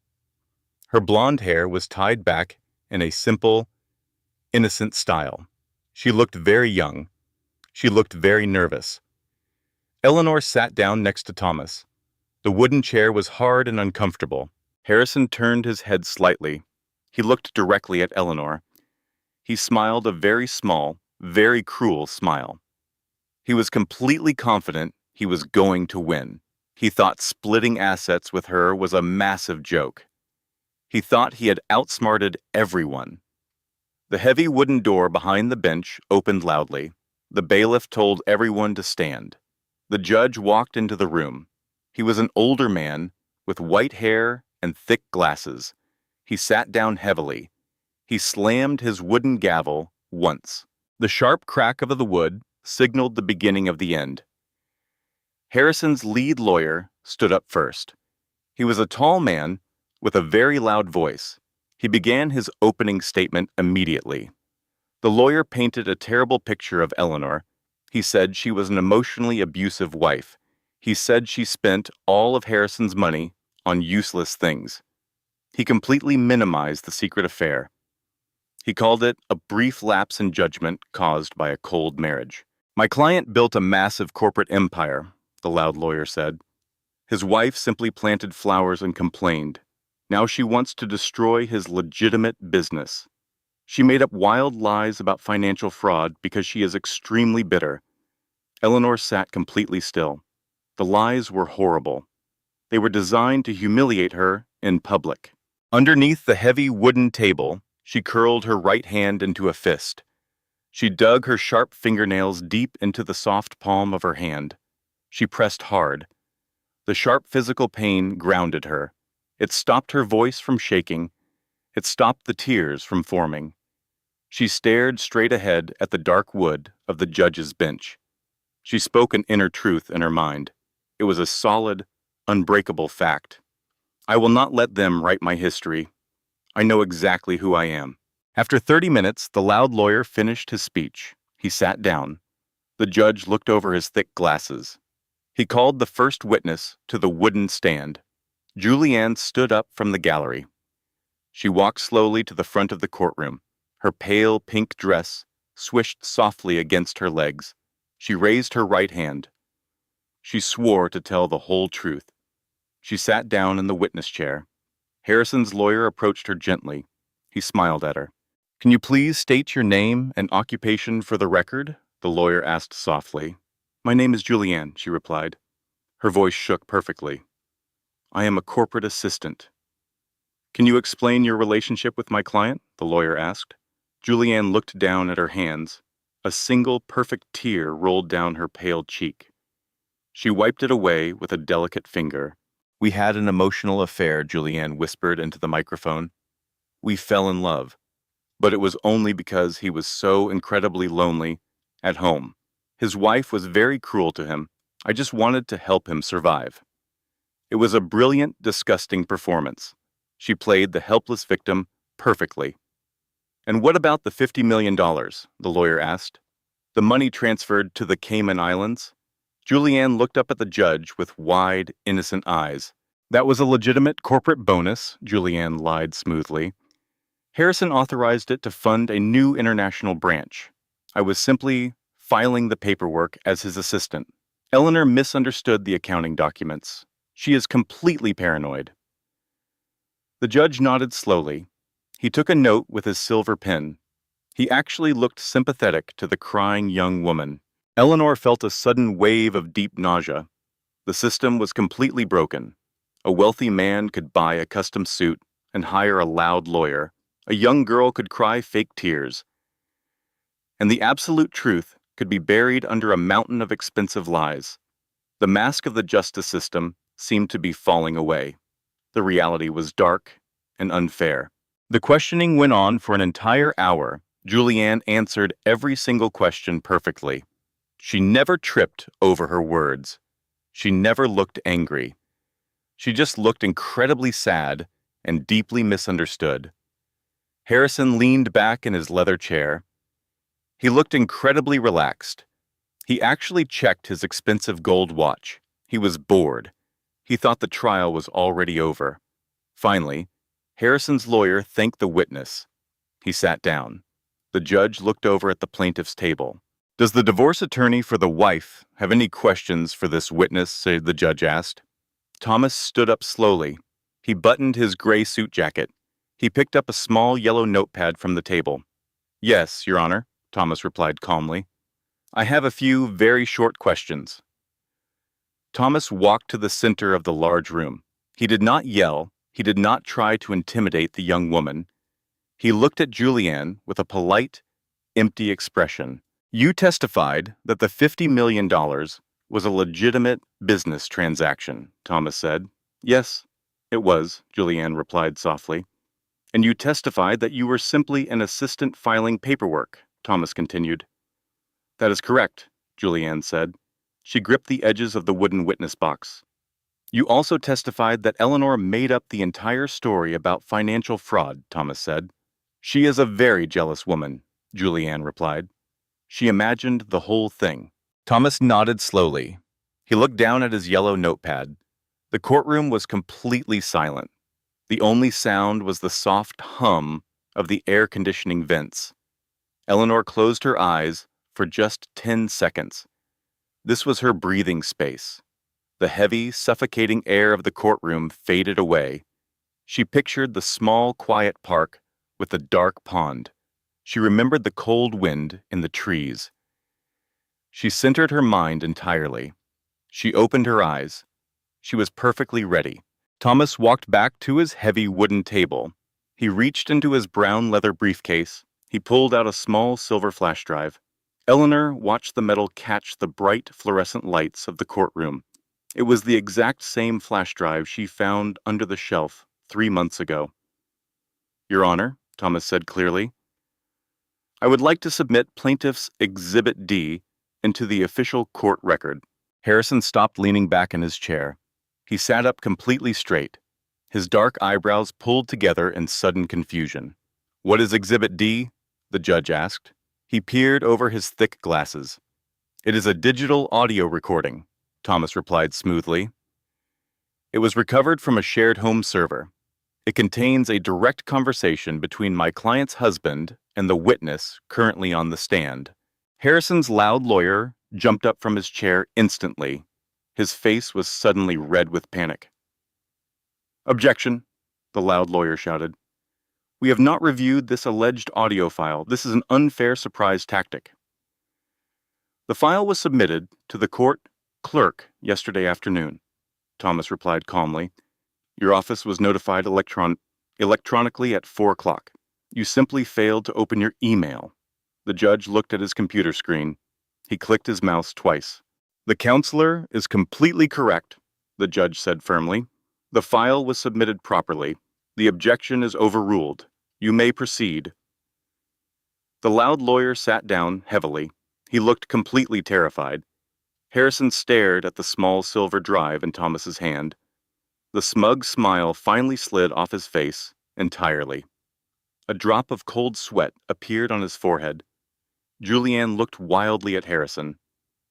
Her blonde hair was tied back in a simple, innocent style. She looked very young. She looked very nervous. Eleanor sat down next to Thomas. The wooden chair was hard and uncomfortable. Harrison turned his head slightly. He looked directly at Eleanor. He smiled a very small, very cruel smile. He was completely confident he was going to win. He thought splitting assets with her was a massive joke. He thought he had outsmarted everyone. The heavy wooden door behind the bench opened loudly. The bailiff told everyone to stand. The judge walked into the room. He was an older man with white hair and thick glasses. He sat down heavily. He slammed his wooden gavel once. The sharp crack of the wood signaled the beginning of the end. Harrison's lead lawyer stood up first. He was a tall man with a very loud voice. He began his opening statement immediately. The lawyer painted a terrible picture of Eleanor. He said she was an emotionally abusive wife. He said she spent all of Harrison's money on useless things. He completely minimized the secret affair. He called it a brief lapse in judgment caused by a cold marriage. My client built a massive corporate empire, the loud lawyer said. His wife simply planted flowers and complained. Now she wants to destroy his legitimate business. She made up wild lies about financial fraud because she is extremely bitter. Eleanor sat completely still. The lies were horrible. They were designed to humiliate her in public. Underneath the heavy wooden table, she curled her right hand into a fist. She dug her sharp fingernails deep into the soft palm of her hand. She pressed hard. The sharp physical pain grounded her. It stopped her voice from shaking. It stopped the tears from forming. She stared straight ahead at the dark wood of the judge's bench. She spoke an inner truth in her mind. It was a solid, unbreakable fact. I will not let them write my history. I know exactly who I am. After 30 minutes, the loud lawyer finished his speech. He sat down. The judge looked over his thick glasses. He called the first witness to the wooden stand. Julianne stood up from the gallery. She walked slowly to the front of the courtroom. Her pale pink dress swished softly against her legs. She raised her right hand. She swore to tell the whole truth. She sat down in the witness chair. Harrison's lawyer approached her gently. He smiled at her. Can you please state your name and occupation for the record? the lawyer asked softly. My name is Julianne, she replied. Her voice shook perfectly. I am a corporate assistant. Can you explain your relationship with my client? The lawyer asked. Julianne looked down at her hands. A single perfect tear rolled down her pale cheek. She wiped it away with a delicate finger. We had an emotional affair, Julianne whispered into the microphone. We fell in love. But it was only because he was so incredibly lonely at home. His wife was very cruel to him. I just wanted to help him survive. It was a brilliant, disgusting performance. She played the helpless victim perfectly. And what about the $50 million? The lawyer asked. The money transferred to the Cayman Islands? Julianne looked up at the judge with wide, innocent eyes. That was a legitimate corporate bonus, Julianne lied smoothly. Harrison authorized it to fund a new international branch. I was simply filing the paperwork as his assistant. Eleanor misunderstood the accounting documents. She is completely paranoid. The judge nodded slowly. He took a note with his silver pen. He actually looked sympathetic to the crying young woman. Eleanor felt a sudden wave of deep nausea. The system was completely broken. A wealthy man could buy a custom suit and hire a loud lawyer. A young girl could cry fake tears. And the absolute truth could be buried under a mountain of expensive lies. The mask of the justice system seemed to be falling away. The reality was dark and unfair. The questioning went on for an entire hour. Julianne answered every single question perfectly. She never tripped over her words. She never looked angry. She just looked incredibly sad and deeply misunderstood. Harrison leaned back in his leather chair. He looked incredibly relaxed. He actually checked his expensive gold watch. He was bored. He thought the trial was already over. Finally, Harrison's lawyer thanked the witness. He sat down. The judge looked over at the plaintiff's table. Does the divorce attorney for the wife have any questions for this witness? The judge asked. Thomas stood up slowly. He buttoned his gray suit jacket. He picked up a small yellow notepad from the table. Yes, Your Honor, Thomas replied calmly. I have a few very short questions. Thomas walked to the center of the large room. He did not yell. He did not try to intimidate the young woman. He looked at Julianne with a polite, empty expression. You testified that the $50 million was a legitimate business transaction, Thomas said. Yes, it was, Julianne replied softly. And you testified that you were simply an assistant filing paperwork, Thomas continued. That is correct, Julianne said. She gripped the edges of the wooden witness box. You also testified that Eleanor made up the entire story about financial fraud, Thomas said. She is a very jealous woman, Julianne replied. She imagined the whole thing. Thomas nodded slowly. He looked down at his yellow notepad. The courtroom was completely silent. The only sound was the soft hum of the air conditioning vents. Eleanor closed her eyes for just 10 seconds. This was her breathing space. The heavy, suffocating air of the courtroom faded away. She pictured the small, quiet park with the dark pond. She remembered the cold wind in the trees. She centered her mind entirely. She opened her eyes. She was perfectly ready. Thomas walked back to his heavy wooden table. He reached into his brown leather briefcase. He pulled out a small silver flash drive. Eleanor watched the metal catch the bright fluorescent lights of the courtroom. It was the exact same flash drive she found under the shelf 3 months ago. Your Honor, Thomas said clearly, I would like to submit Plaintiff's Exhibit D into the official court record. Harrison stopped leaning back in his chair. He sat up completely straight, his dark eyebrows pulled together in sudden confusion. What is Exhibit D? The judge asked. He peered over his thick glasses. It is a digital audio recording, Thomas replied smoothly. It was recovered from a shared home server. It contains a direct conversation between my client's husband and the witness currently on the stand. Harrison's loud lawyer jumped up from his chair instantly. His face was suddenly red with panic. Objection, the loud lawyer shouted. We have not reviewed this alleged audio file. This is an unfair surprise tactic. The file was submitted to the court clerk yesterday afternoon, Thomas replied calmly. Your office was notified electronically at 4 o'clock. You simply failed to open your email. The judge looked at his computer screen. He clicked his mouse twice. The counselor is completely correct, the judge said firmly. The file was submitted properly. The objection is overruled. You may proceed. The loud lawyer sat down heavily. He looked completely terrified. Harrison stared at the small silver drive in Thomas's hand. The smug smile finally slid off his face entirely. A drop of cold sweat appeared on his forehead. Julianne looked wildly at Harrison.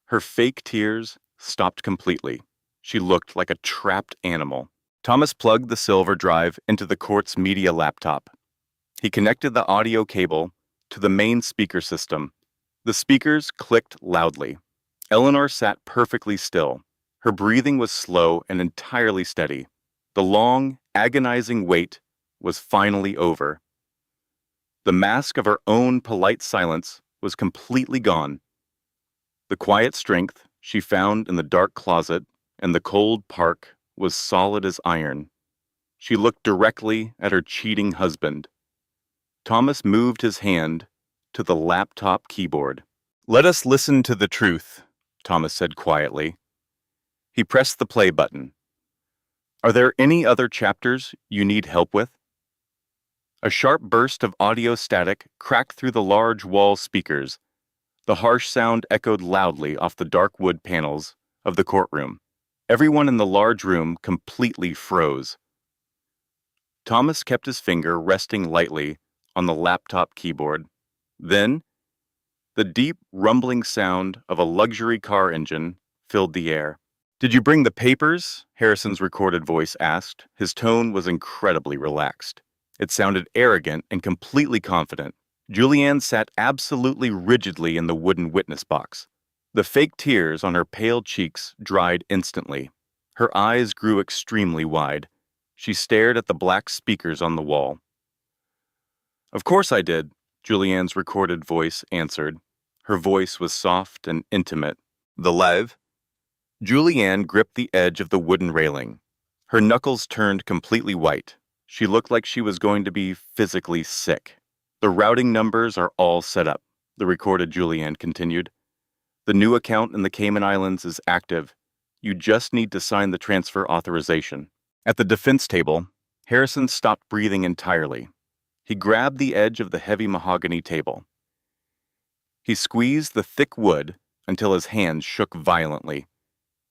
Her fake tears stopped completely. She looked like a trapped animal. Thomas plugged the silver drive into the court's media laptop. He connected the audio cable to the main speaker system. The speakers clicked loudly. Eleanor sat perfectly still. Her breathing was slow and entirely steady. The long, agonizing wait was finally over. The mask of her own polite silence was completely gone. The quiet strength she found in the dark closet and the cold park was solid as iron. She looked directly at her cheating husband. Thomas moved his hand to the laptop keyboard. Let us listen to the truth, Thomas said quietly. He pressed the play button. Are there any other chapters you need help with? A sharp burst of audio static cracked through the large wall speakers. The harsh sound echoed loudly off the dark wood panels of the courtroom. Everyone in the large room completely froze. Thomas kept his finger resting lightly on the laptop keyboard. Then, the deep, rumbling sound of a luxury car engine filled the air. Did you bring the papers? Harrison's recorded voice asked. His tone was incredibly relaxed. It sounded arrogant and completely confident. Julianne sat absolutely rigidly in the wooden witness box. The fake tears on her pale cheeks dried instantly. Her eyes grew extremely wide. She stared at the black speakers on the wall. Of course I did, Julianne's recorded voice answered. Her voice was soft and intimate. The lev? Julianne gripped the edge of the wooden railing. Her knuckles turned completely white. She looked like she was going to be physically sick. The routing numbers are all set up, the recorded Julianne continued. The new account in the Cayman Islands is active. You just need to sign the transfer authorization. At the defense table, Harrison stopped breathing entirely. He grabbed the edge of the heavy mahogany table. He squeezed the thick wood until his hands shook violently.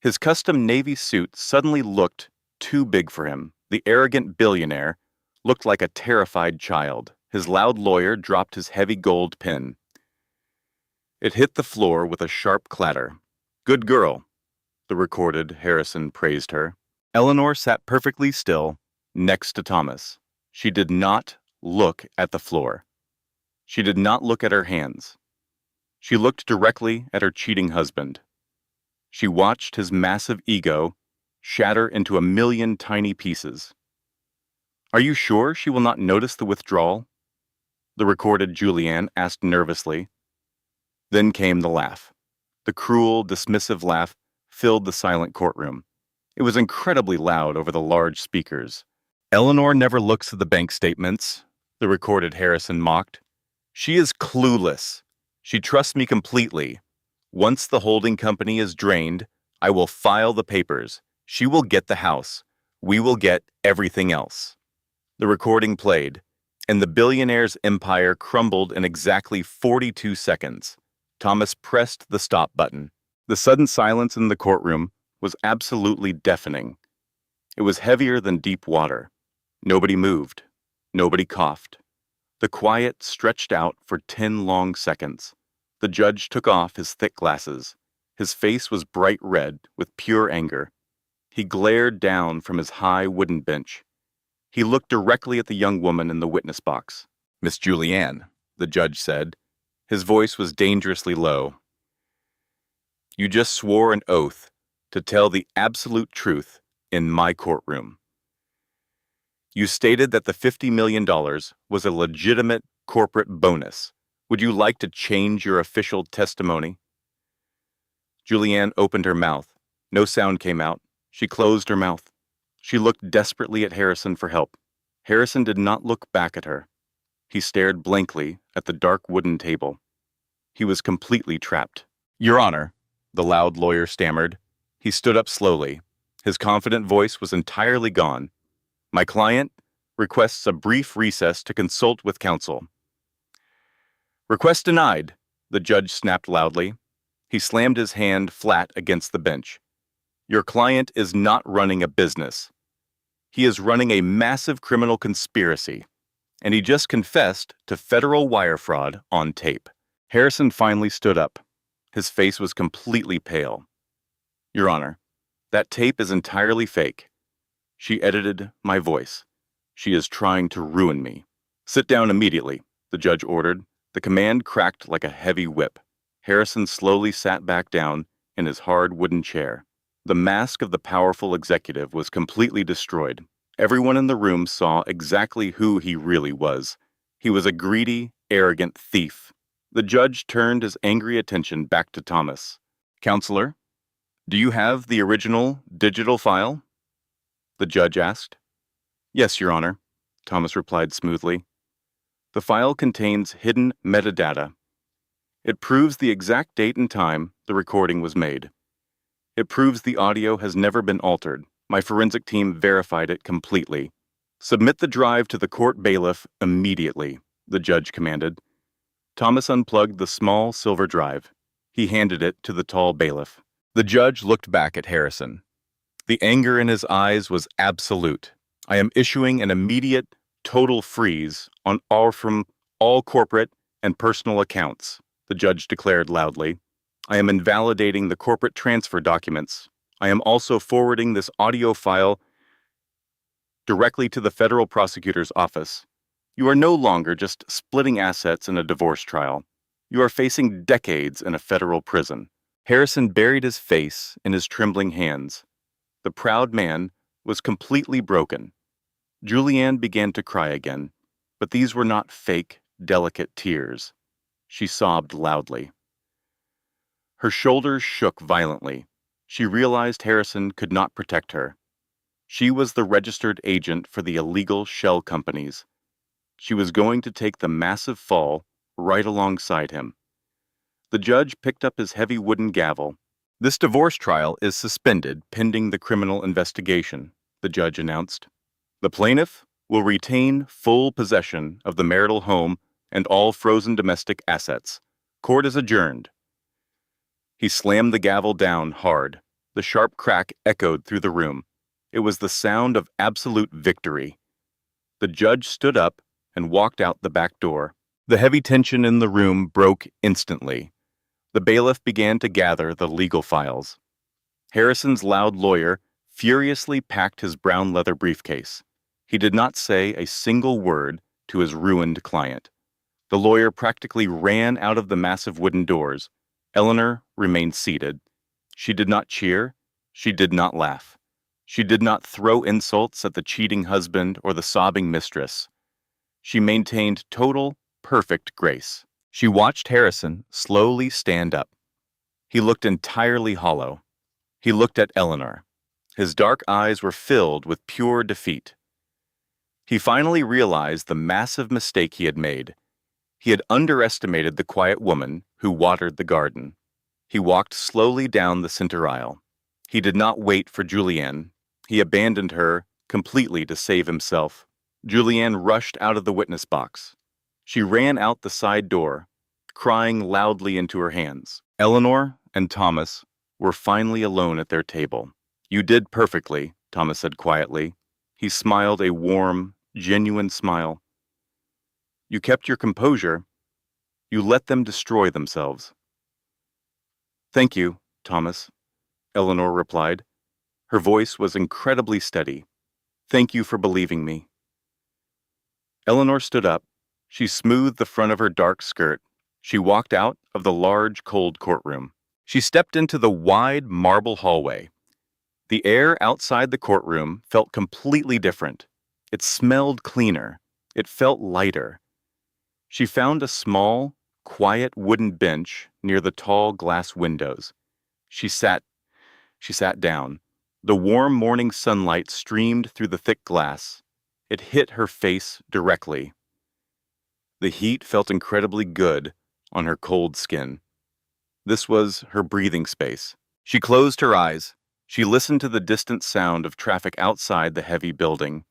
His custom navy suit suddenly looked too big for him. The arrogant billionaire looked like a terrified child. His loud lawyer dropped his heavy gold pen. It hit the floor with a sharp clatter. Good girl, the recorded Harrison praised her. Eleanor sat perfectly still next to Thomas. She did not look at the floor. She did not look at her hands. She looked directly at her cheating husband. She watched his massive ego shatter into a million tiny pieces. Are you sure she will not notice the withdrawal? The recorded Julianne asked nervously. Then came the laugh. The cruel, dismissive laugh filled the silent courtroom. It was incredibly loud over the large speakers. Eleanor never looks at the bank statements, the recorded Harrison mocked. She is clueless. She trusts me completely. Once the holding company is drained, I will file the papers. She will get the house. We will get everything else. The recording played, and the billionaire's empire crumbled in exactly 42 seconds. Thomas pressed the stop button. The sudden silence in the courtroom was absolutely deafening. It was heavier than deep water. Nobody moved. Nobody coughed. The quiet stretched out for 10 long seconds. The judge took off his thick glasses. His face was bright red with pure anger. He glared down from his high wooden bench. He looked directly at the young woman in the witness box. Miss Julianne, the judge said. His voice was dangerously low. You just swore an oath to tell the absolute truth in my courtroom. You stated that the $50 million was a legitimate corporate bonus. Would you like to change your official testimony? Julianne opened her mouth. No sound came out. She closed her mouth. She looked desperately at Harrison for help. Harrison did not look back at her. He stared blankly at the dark wooden table. He was completely trapped. "Your Honor," the loud lawyer stammered. He stood up slowly. His confident voice was entirely gone. "My client requests a brief recess to consult with counsel." "Request denied," the judge snapped loudly. He slammed his hand flat against the bench. "Your client is not running a business. He is running a massive criminal conspiracy, and he just confessed to federal wire fraud on tape." Harrison finally stood up. His face was completely pale. "Your Honor, that tape is entirely fake. She edited my voice. She is trying to ruin me." "Sit down immediately," the judge ordered. The command cracked like a heavy whip. Harrison slowly sat back down in his hard wooden chair. The mask of the powerful executive was completely destroyed. Everyone in the room saw exactly who he really was. He was a greedy, arrogant thief. The judge turned his angry attention back to Thomas. "Counselor, do you have the original digital file?" the judge asked. "Yes, Your Honor," Thomas replied smoothly. "The file contains hidden metadata. It proves the exact date and time the recording was made. It proves the audio has never been altered. My forensic team verified it completely. Submit the drive to the court bailiff immediately," the judge commanded. Thomas unplugged the small silver drive. He handed it to the tall bailiff. The judge looked back at Harrison. The anger in his eyes was absolute. "I am issuing an immediate, total freeze on all corporate and personal accounts," the judge declared loudly. "I am invalidating the corporate transfer documents. I am also forwarding this audio file directly to the federal prosecutor's office. You are no longer just splitting assets in a divorce trial. You are facing decades in a federal prison." Harrison buried his face in his trembling hands. The proud man was completely broken. Julianne began to cry again, but these were not fake, delicate tears. She sobbed loudly. Her shoulders shook violently. She realized Harrison could not protect her. She was the registered agent for the illegal shell companies. She was going to take the massive fall right alongside him. The judge picked up his heavy wooden gavel. "This divorce trial is suspended pending the criminal investigation," the judge announced. "The plaintiff will retain full possession of the marital home and all frozen domestic assets. Court is adjourned." He slammed the gavel down hard. The sharp crack echoed through the room. It was the sound of absolute victory. The judge stood up and walked out the back door. The heavy tension in the room broke instantly. The bailiff began to gather the legal files. Harrison's loud lawyer furiously packed his brown leather briefcase. He did not say a single word to his ruined client. The lawyer practically ran out of the massive wooden doors. Eleanor remained seated. She did not cheer. She did not laugh. She did not throw insults at the cheating husband or the sobbing mistress. She maintained total, perfect grace. She watched Harrison slowly stand up. He looked entirely hollow. He looked at Eleanor. His dark eyes were filled with pure defeat. He finally realized the massive mistake he had made. He had underestimated the quiet woman who watered the garden. He walked slowly down the center aisle. He did not wait for Julianne. He abandoned her completely to save himself. Julianne rushed out of the witness box. She ran out the side door, crying loudly into her hands. Eleanor and Thomas were finally alone at their table. "You did perfectly," Thomas said quietly. He smiled a warm, genuine smile. "You kept your composure. You let them destroy themselves." "Thank you, Thomas," Eleanor replied. Her voice was incredibly steady. "Thank you for believing me." Eleanor stood up. She smoothed the front of her dark skirt. She walked out of the large, cold courtroom. She stepped into the wide marble hallway. The air outside the courtroom felt completely different. It smelled cleaner. It felt lighter. She found a small, quiet wooden bench near the tall glass windows. She sat She sat down. The warm morning sunlight streamed through the thick glass. It hit her face directly. The heat felt incredibly good on her cold skin. This was her breathing space. She closed her eyes. She listened to the distant sound of traffic outside the heavy building.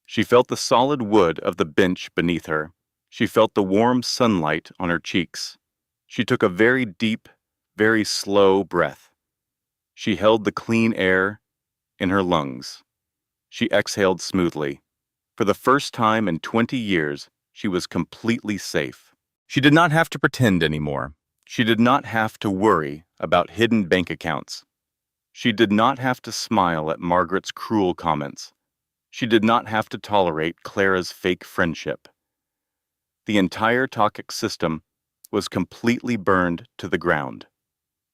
She felt the solid wood of the bench beneath her. She felt the warm sunlight on her cheeks. She took a very deep, very slow breath. She held the clean air in her lungs. She exhaled smoothly. For the first time in 20 years, she was completely safe. She did not have to pretend anymore. She did not have to worry about hidden bank accounts. She did not have to smile at Margaret's cruel comments. She did not have to tolerate Clara's fake friendship. The entire toxic system was completely burned to the ground.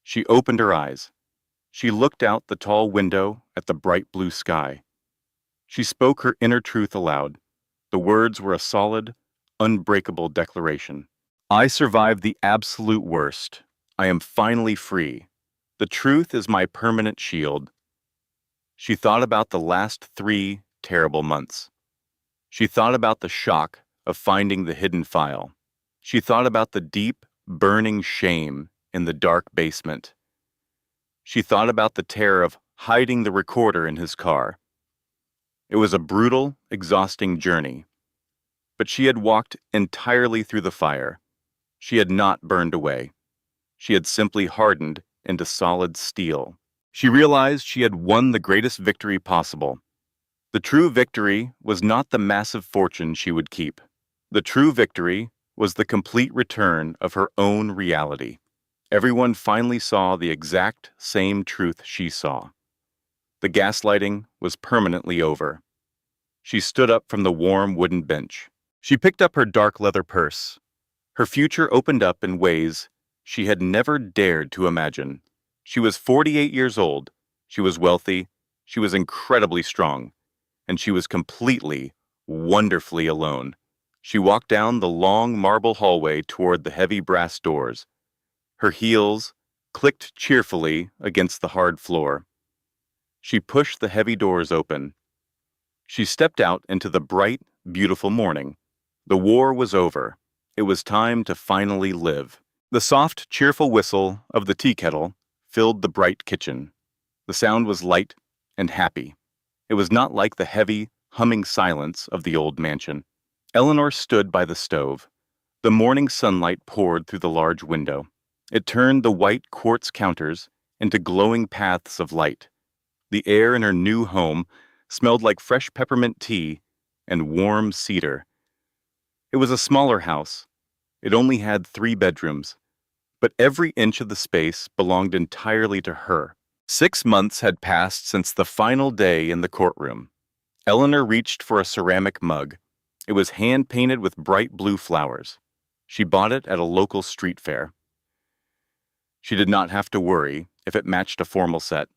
She opened her eyes. She looked out the tall window at the bright blue sky. She spoke her inner truth aloud. The words were a solid, unbreakable declaration. I survived the absolute worst. I am finally free. The truth is my permanent shield. She thought about the last 3 terrible months. She thought about the shock of finding the hidden file. She thought about the deep, burning shame in the dark basement. She thought about the terror of hiding the recorder in his car. It was a brutal, exhausting journey. But she had walked entirely through the fire. She had not burned away. She had simply hardened into solid steel. She realized she had won the greatest victory possible. The true victory was not the massive fortune she would keep. The true victory was the complete return of her own reality. Everyone finally saw the exact same truth she saw. The gaslighting was permanently over. She stood up from the warm wooden bench. She picked up her dark leather purse. Her future opened up in ways she had never dared to imagine. She was 48 years old. She was wealthy. She was incredibly strong. And she was completely, wonderfully alone. She walked down the long marble hallway toward the heavy brass doors. Her heels clicked cheerfully against the hard floor. She pushed the heavy doors open. She stepped out into the bright, beautiful morning. The war was over. It was time to finally live. The soft, cheerful whistle of the tea kettle filled the bright kitchen. The sound was light and happy. It was not like the heavy, humming silence of the old mansion. Eleanor stood by the stove. The morning sunlight poured through the large window. It turned the white quartz counters into glowing paths of light. The air in her new home smelled like fresh peppermint tea and warm cedar. It was a smaller house. It only had 3 bedrooms, but every inch of the space belonged entirely to her. 6 months had passed since the final day in the courtroom. Eleanor reached for a ceramic mug. It was hand-painted with bright blue flowers. She bought it at a local street fair. She did not have to worry if it matched a formal set.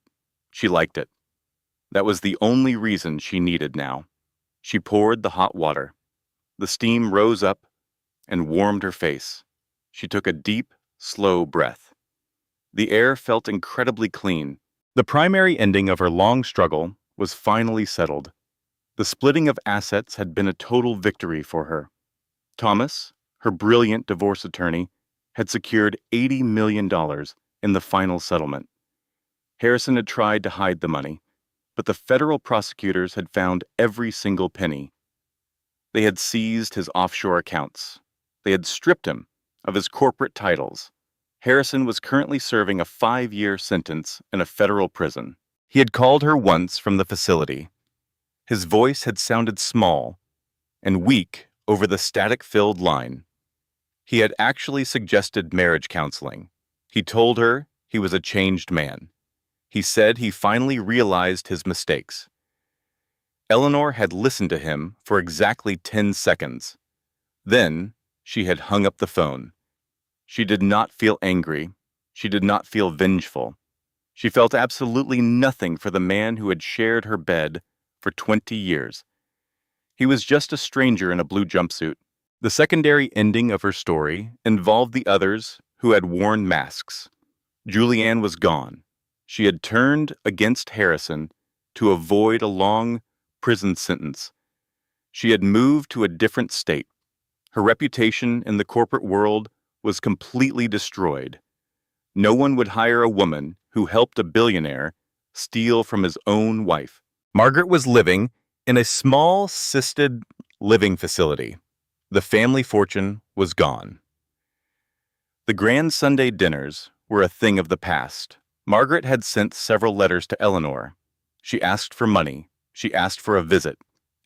She liked it. That was the only reason she needed now. She poured the hot water. The steam rose up and warmed her face. She took a deep, slow breath. The air felt incredibly clean. The primary ending of her long struggle was finally settled. The splitting of assets had been a total victory for her. Thomas, her brilliant divorce attorney, had secured $80 million in the final settlement. Harrison had tried to hide the money, but the federal prosecutors had found every single penny. They had seized his offshore accounts. They had stripped him of his corporate titles. Harrison was currently serving a 5-year sentence in a federal prison. He had called her once from the facility. His voice had sounded small and weak over the static-filled line. He had actually suggested marriage counseling. He told her he was a changed man. He said he finally realized his mistakes. Eleanor had listened to him for exactly 10 seconds. Then she had hung up the phone. She did not feel angry. She did not feel vengeful. She felt absolutely nothing for the man who had shared her bed for 20 years. He was just a stranger in a blue jumpsuit. The secondary ending of her story involved the others who had worn masks. Julianne was gone. She had turned against Harrison to avoid a long prison sentence. She had moved to a different state. Her reputation in the corporate world was completely destroyed. No one would hire a woman who helped a billionaire steal from his own wife. Margaret was living in a small, assisted living facility. The family fortune was gone. The grand Sunday dinners were a thing of the past. Margaret had sent several letters to Eleanor. She asked for money. She asked for a visit.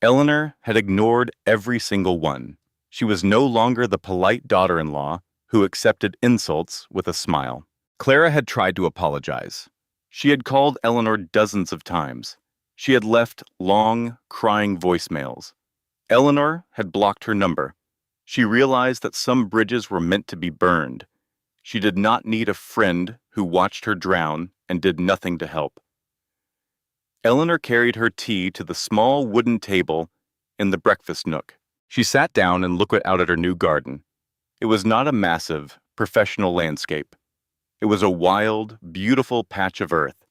Eleanor had ignored every single one. She was no longer the polite daughter-in-law who accepted insults with a smile. Clara had tried to apologize. She had called Eleanor dozens of times. She had left long, crying voicemails. Eleanor had blocked her number. She realized that some bridges were meant to be burned. She did not need a friend who watched her drown and did nothing to help. Eleanor carried her tea to the small wooden table in the breakfast nook. She sat down and looked out at her new garden. It was not a massive, professional landscape. It was a wild, beautiful patch of earth.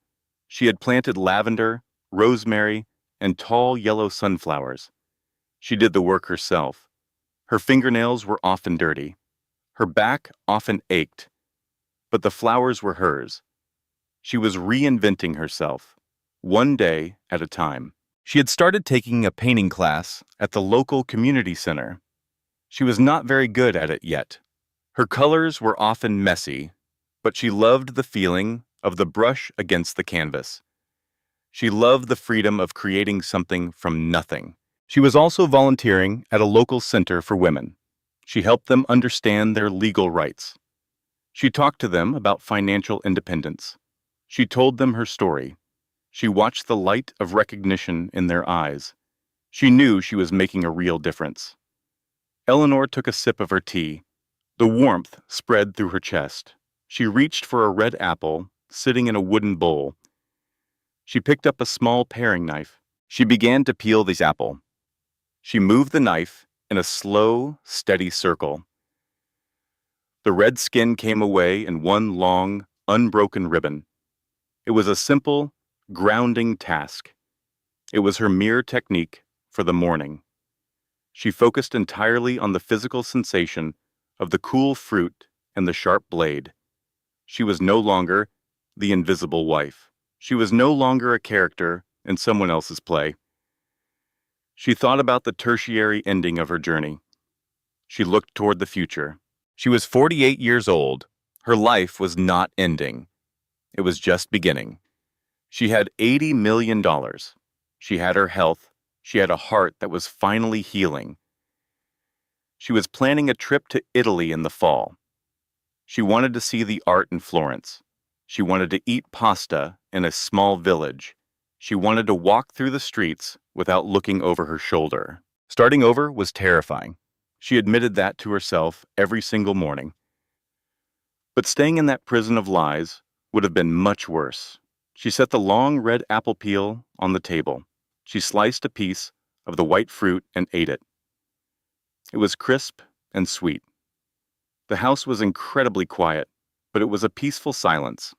She had planted lavender, rosemary, and tall yellow sunflowers. She did the work herself. Her fingernails were often dirty. Her back often ached. But the flowers were hers. She was reinventing herself, one day at a time. She had started taking a painting class at the local community center. She was not very good at it yet. Her colors were often messy, but she loved the feeling of the brush against the canvas. She loved the freedom of creating something from nothing. She was also volunteering at a local center for women. She helped them understand their legal rights. She talked to them about financial independence. She told them her story. She watched the light of recognition in their eyes. She knew she was making a real difference. Eleanor took a sip of her tea. The warmth spread through her chest. She reached for a red apple sitting in a wooden bowl. She picked up a small paring knife. She began to peel this apple. She moved the knife in a slow, steady circle. The red skin came away in one long, unbroken ribbon. It was a simple, grounding task. It was her mere technique for the morning. She focused entirely on the physical sensation of the cool fruit and the sharp blade. She was no longer the invisible wife. She was no longer a character in someone else's play. She thought about the tertiary ending of her journey. She looked toward the future. She was 48 years old. Her life was not ending. It was just beginning. She had $80 million. She had her health. She had a heart that was finally healing. She was planning a trip to Italy in the fall. She wanted to see the art in Florence. She wanted to eat pasta in a small village. She wanted to walk through the streets without looking over her shoulder. Starting over was terrifying. She admitted that to herself every single morning. But staying in that prison of lies would have been much worse. She set the long red apple peel on the table. She sliced a piece of the white fruit and ate it. It was crisp and sweet. The house was incredibly quiet, but it was a peaceful silence.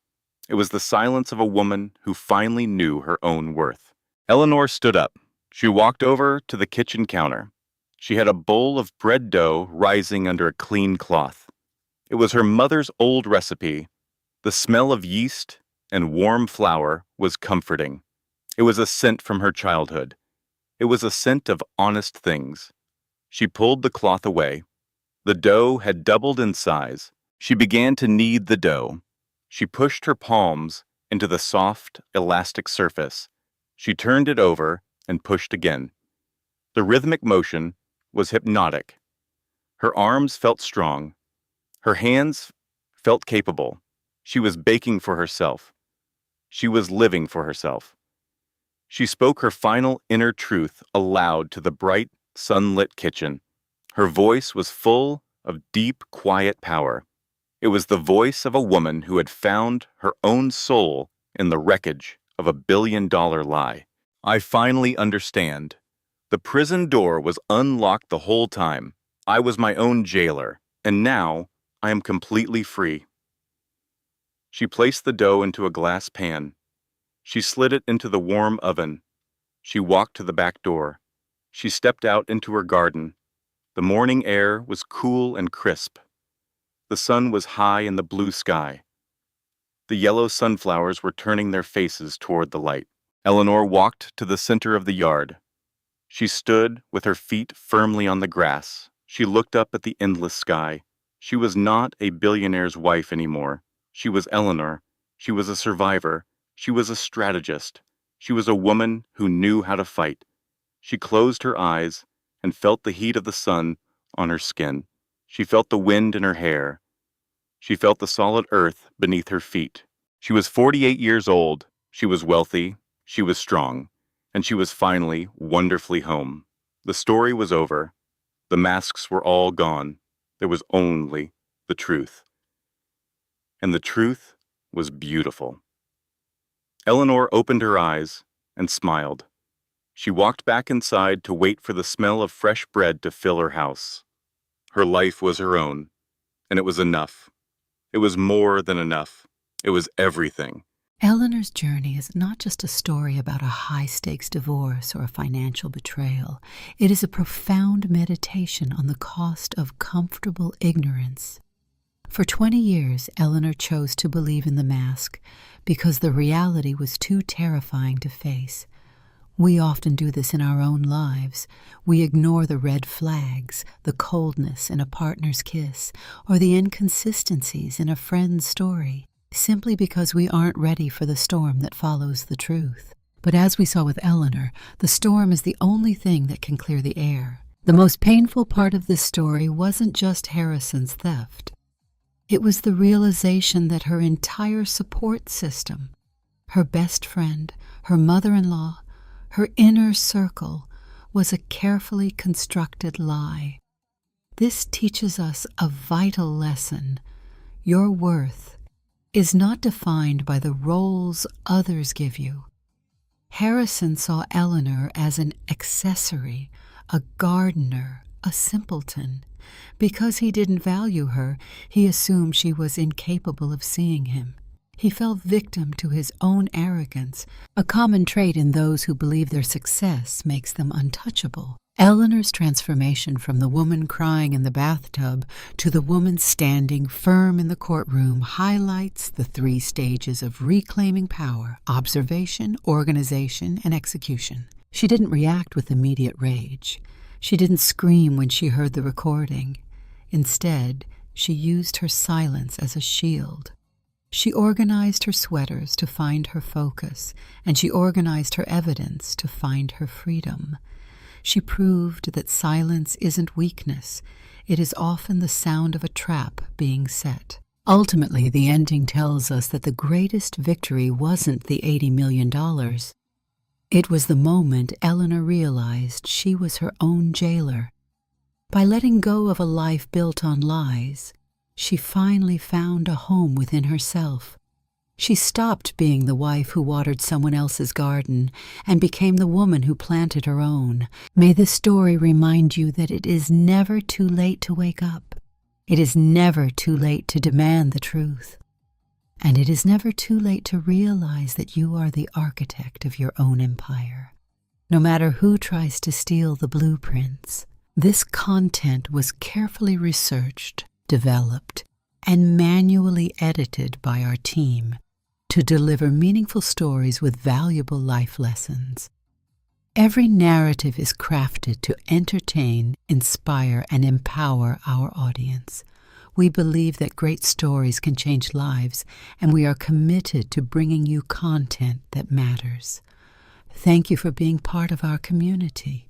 It was the silence of a woman who finally knew her own worth. Eleanor stood up. She walked over to the kitchen counter. She had a bowl of bread dough rising under a clean cloth. It was her mother's old recipe. The smell of yeast and warm flour was comforting. It was a scent from her childhood. It was a scent of honest things. She pulled the cloth away. The dough had doubled in size. She began to knead the dough. She pushed her palms into the soft, elastic surface. She turned it over and pushed again. The rhythmic motion was hypnotic. Her arms felt strong. Her hands felt capable. She was baking for herself. She was living for herself. She spoke her final inner truth aloud to the bright, sunlit kitchen. Her voice was full of deep, quiet power. It was the voice of a woman who had found her own soul in the wreckage of $1 billion lie. I finally understand. The prison door was unlocked the whole time. I was my own jailer, and now I am completely free. She placed the dough into a glass pan. She slid it into the warm oven. She walked to the back door. She stepped out into her garden. The morning air was cool and crisp. The sun was high in the blue sky. The yellow sunflowers were turning their faces toward the light. Eleanor walked to the center of the yard. She stood with her feet firmly on the grass. She looked up at the endless sky. She was not a billionaire's wife anymore. She was Eleanor. She was a survivor. She was a strategist. She was a woman who knew how to fight. She closed her eyes and felt the heat of the sun on her skin. She felt the wind in her hair. She felt the solid earth beneath her feet. She was 48 years old. She was wealthy. She was strong. And she was finally wonderfully home. The story was over. The masks were all gone. There was only the truth. And the truth was beautiful. Eleanor opened her eyes and smiled. She walked back inside to wait for the smell of fresh bread to fill her house. Her life was her own, and it was enough. It was more than enough. It was everything. Eleanor's journey is not just a story about a high-stakes divorce or a financial betrayal. It is a profound meditation on the cost of comfortable ignorance. For 20 years, Eleanor chose to believe in the mask because the reality was too terrifying to face. We often do this in our own lives. We ignore the red flags, the coldness in a partner's kiss, or the inconsistencies in a friend's story, simply because we aren't ready for the storm that follows the truth. But as we saw with Eleanor, the storm is the only thing that can clear the air. The most painful part of this story wasn't just Harrison's theft. It was the realization that her entire support system, her best friend, her mother-in-law, her inner circle, was a carefully constructed lie. This teaches us a vital lesson. Your worth is not defined by the roles others give you. Harrison saw Eleanor as an accessory, a gardener, a simpleton. Because he didn't value her, he assumed she was incapable of seeing him. He fell victim to his own arrogance, a common trait in those who believe their success makes them untouchable. Eleanor's transformation from the woman crying in the bathtub to the woman standing firm in the courtroom highlights the 3 stages of reclaiming power: observation, organization, and execution. She didn't react with immediate rage. She didn't scream when she heard the recording. Instead, she used her silence as a shield. She organized her sweaters to find her focus, and she organized her evidence to find her freedom. She proved that silence isn't weakness. It is often the sound of a trap being set. Ultimately, the ending tells us that the greatest victory wasn't the $80 million. It was the moment Eleanor realized she was her own jailer. By letting go of a life built on lies, she finally found a home within herself. She stopped being the wife who watered someone else's garden and became the woman who planted her own. May this story remind you that it is never too late to wake up. It is never too late to demand the truth. And it is never too late to realize that you are the architect of your own empire. No matter who tries to steal the blueprints, this content was carefully researched, developed, and manually edited by our team to deliver meaningful stories with valuable life lessons. Every narrative is crafted to entertain, inspire, and empower our audience. We believe that great stories can change lives, and we are committed to bringing you content that matters. Thank you for being part of our community.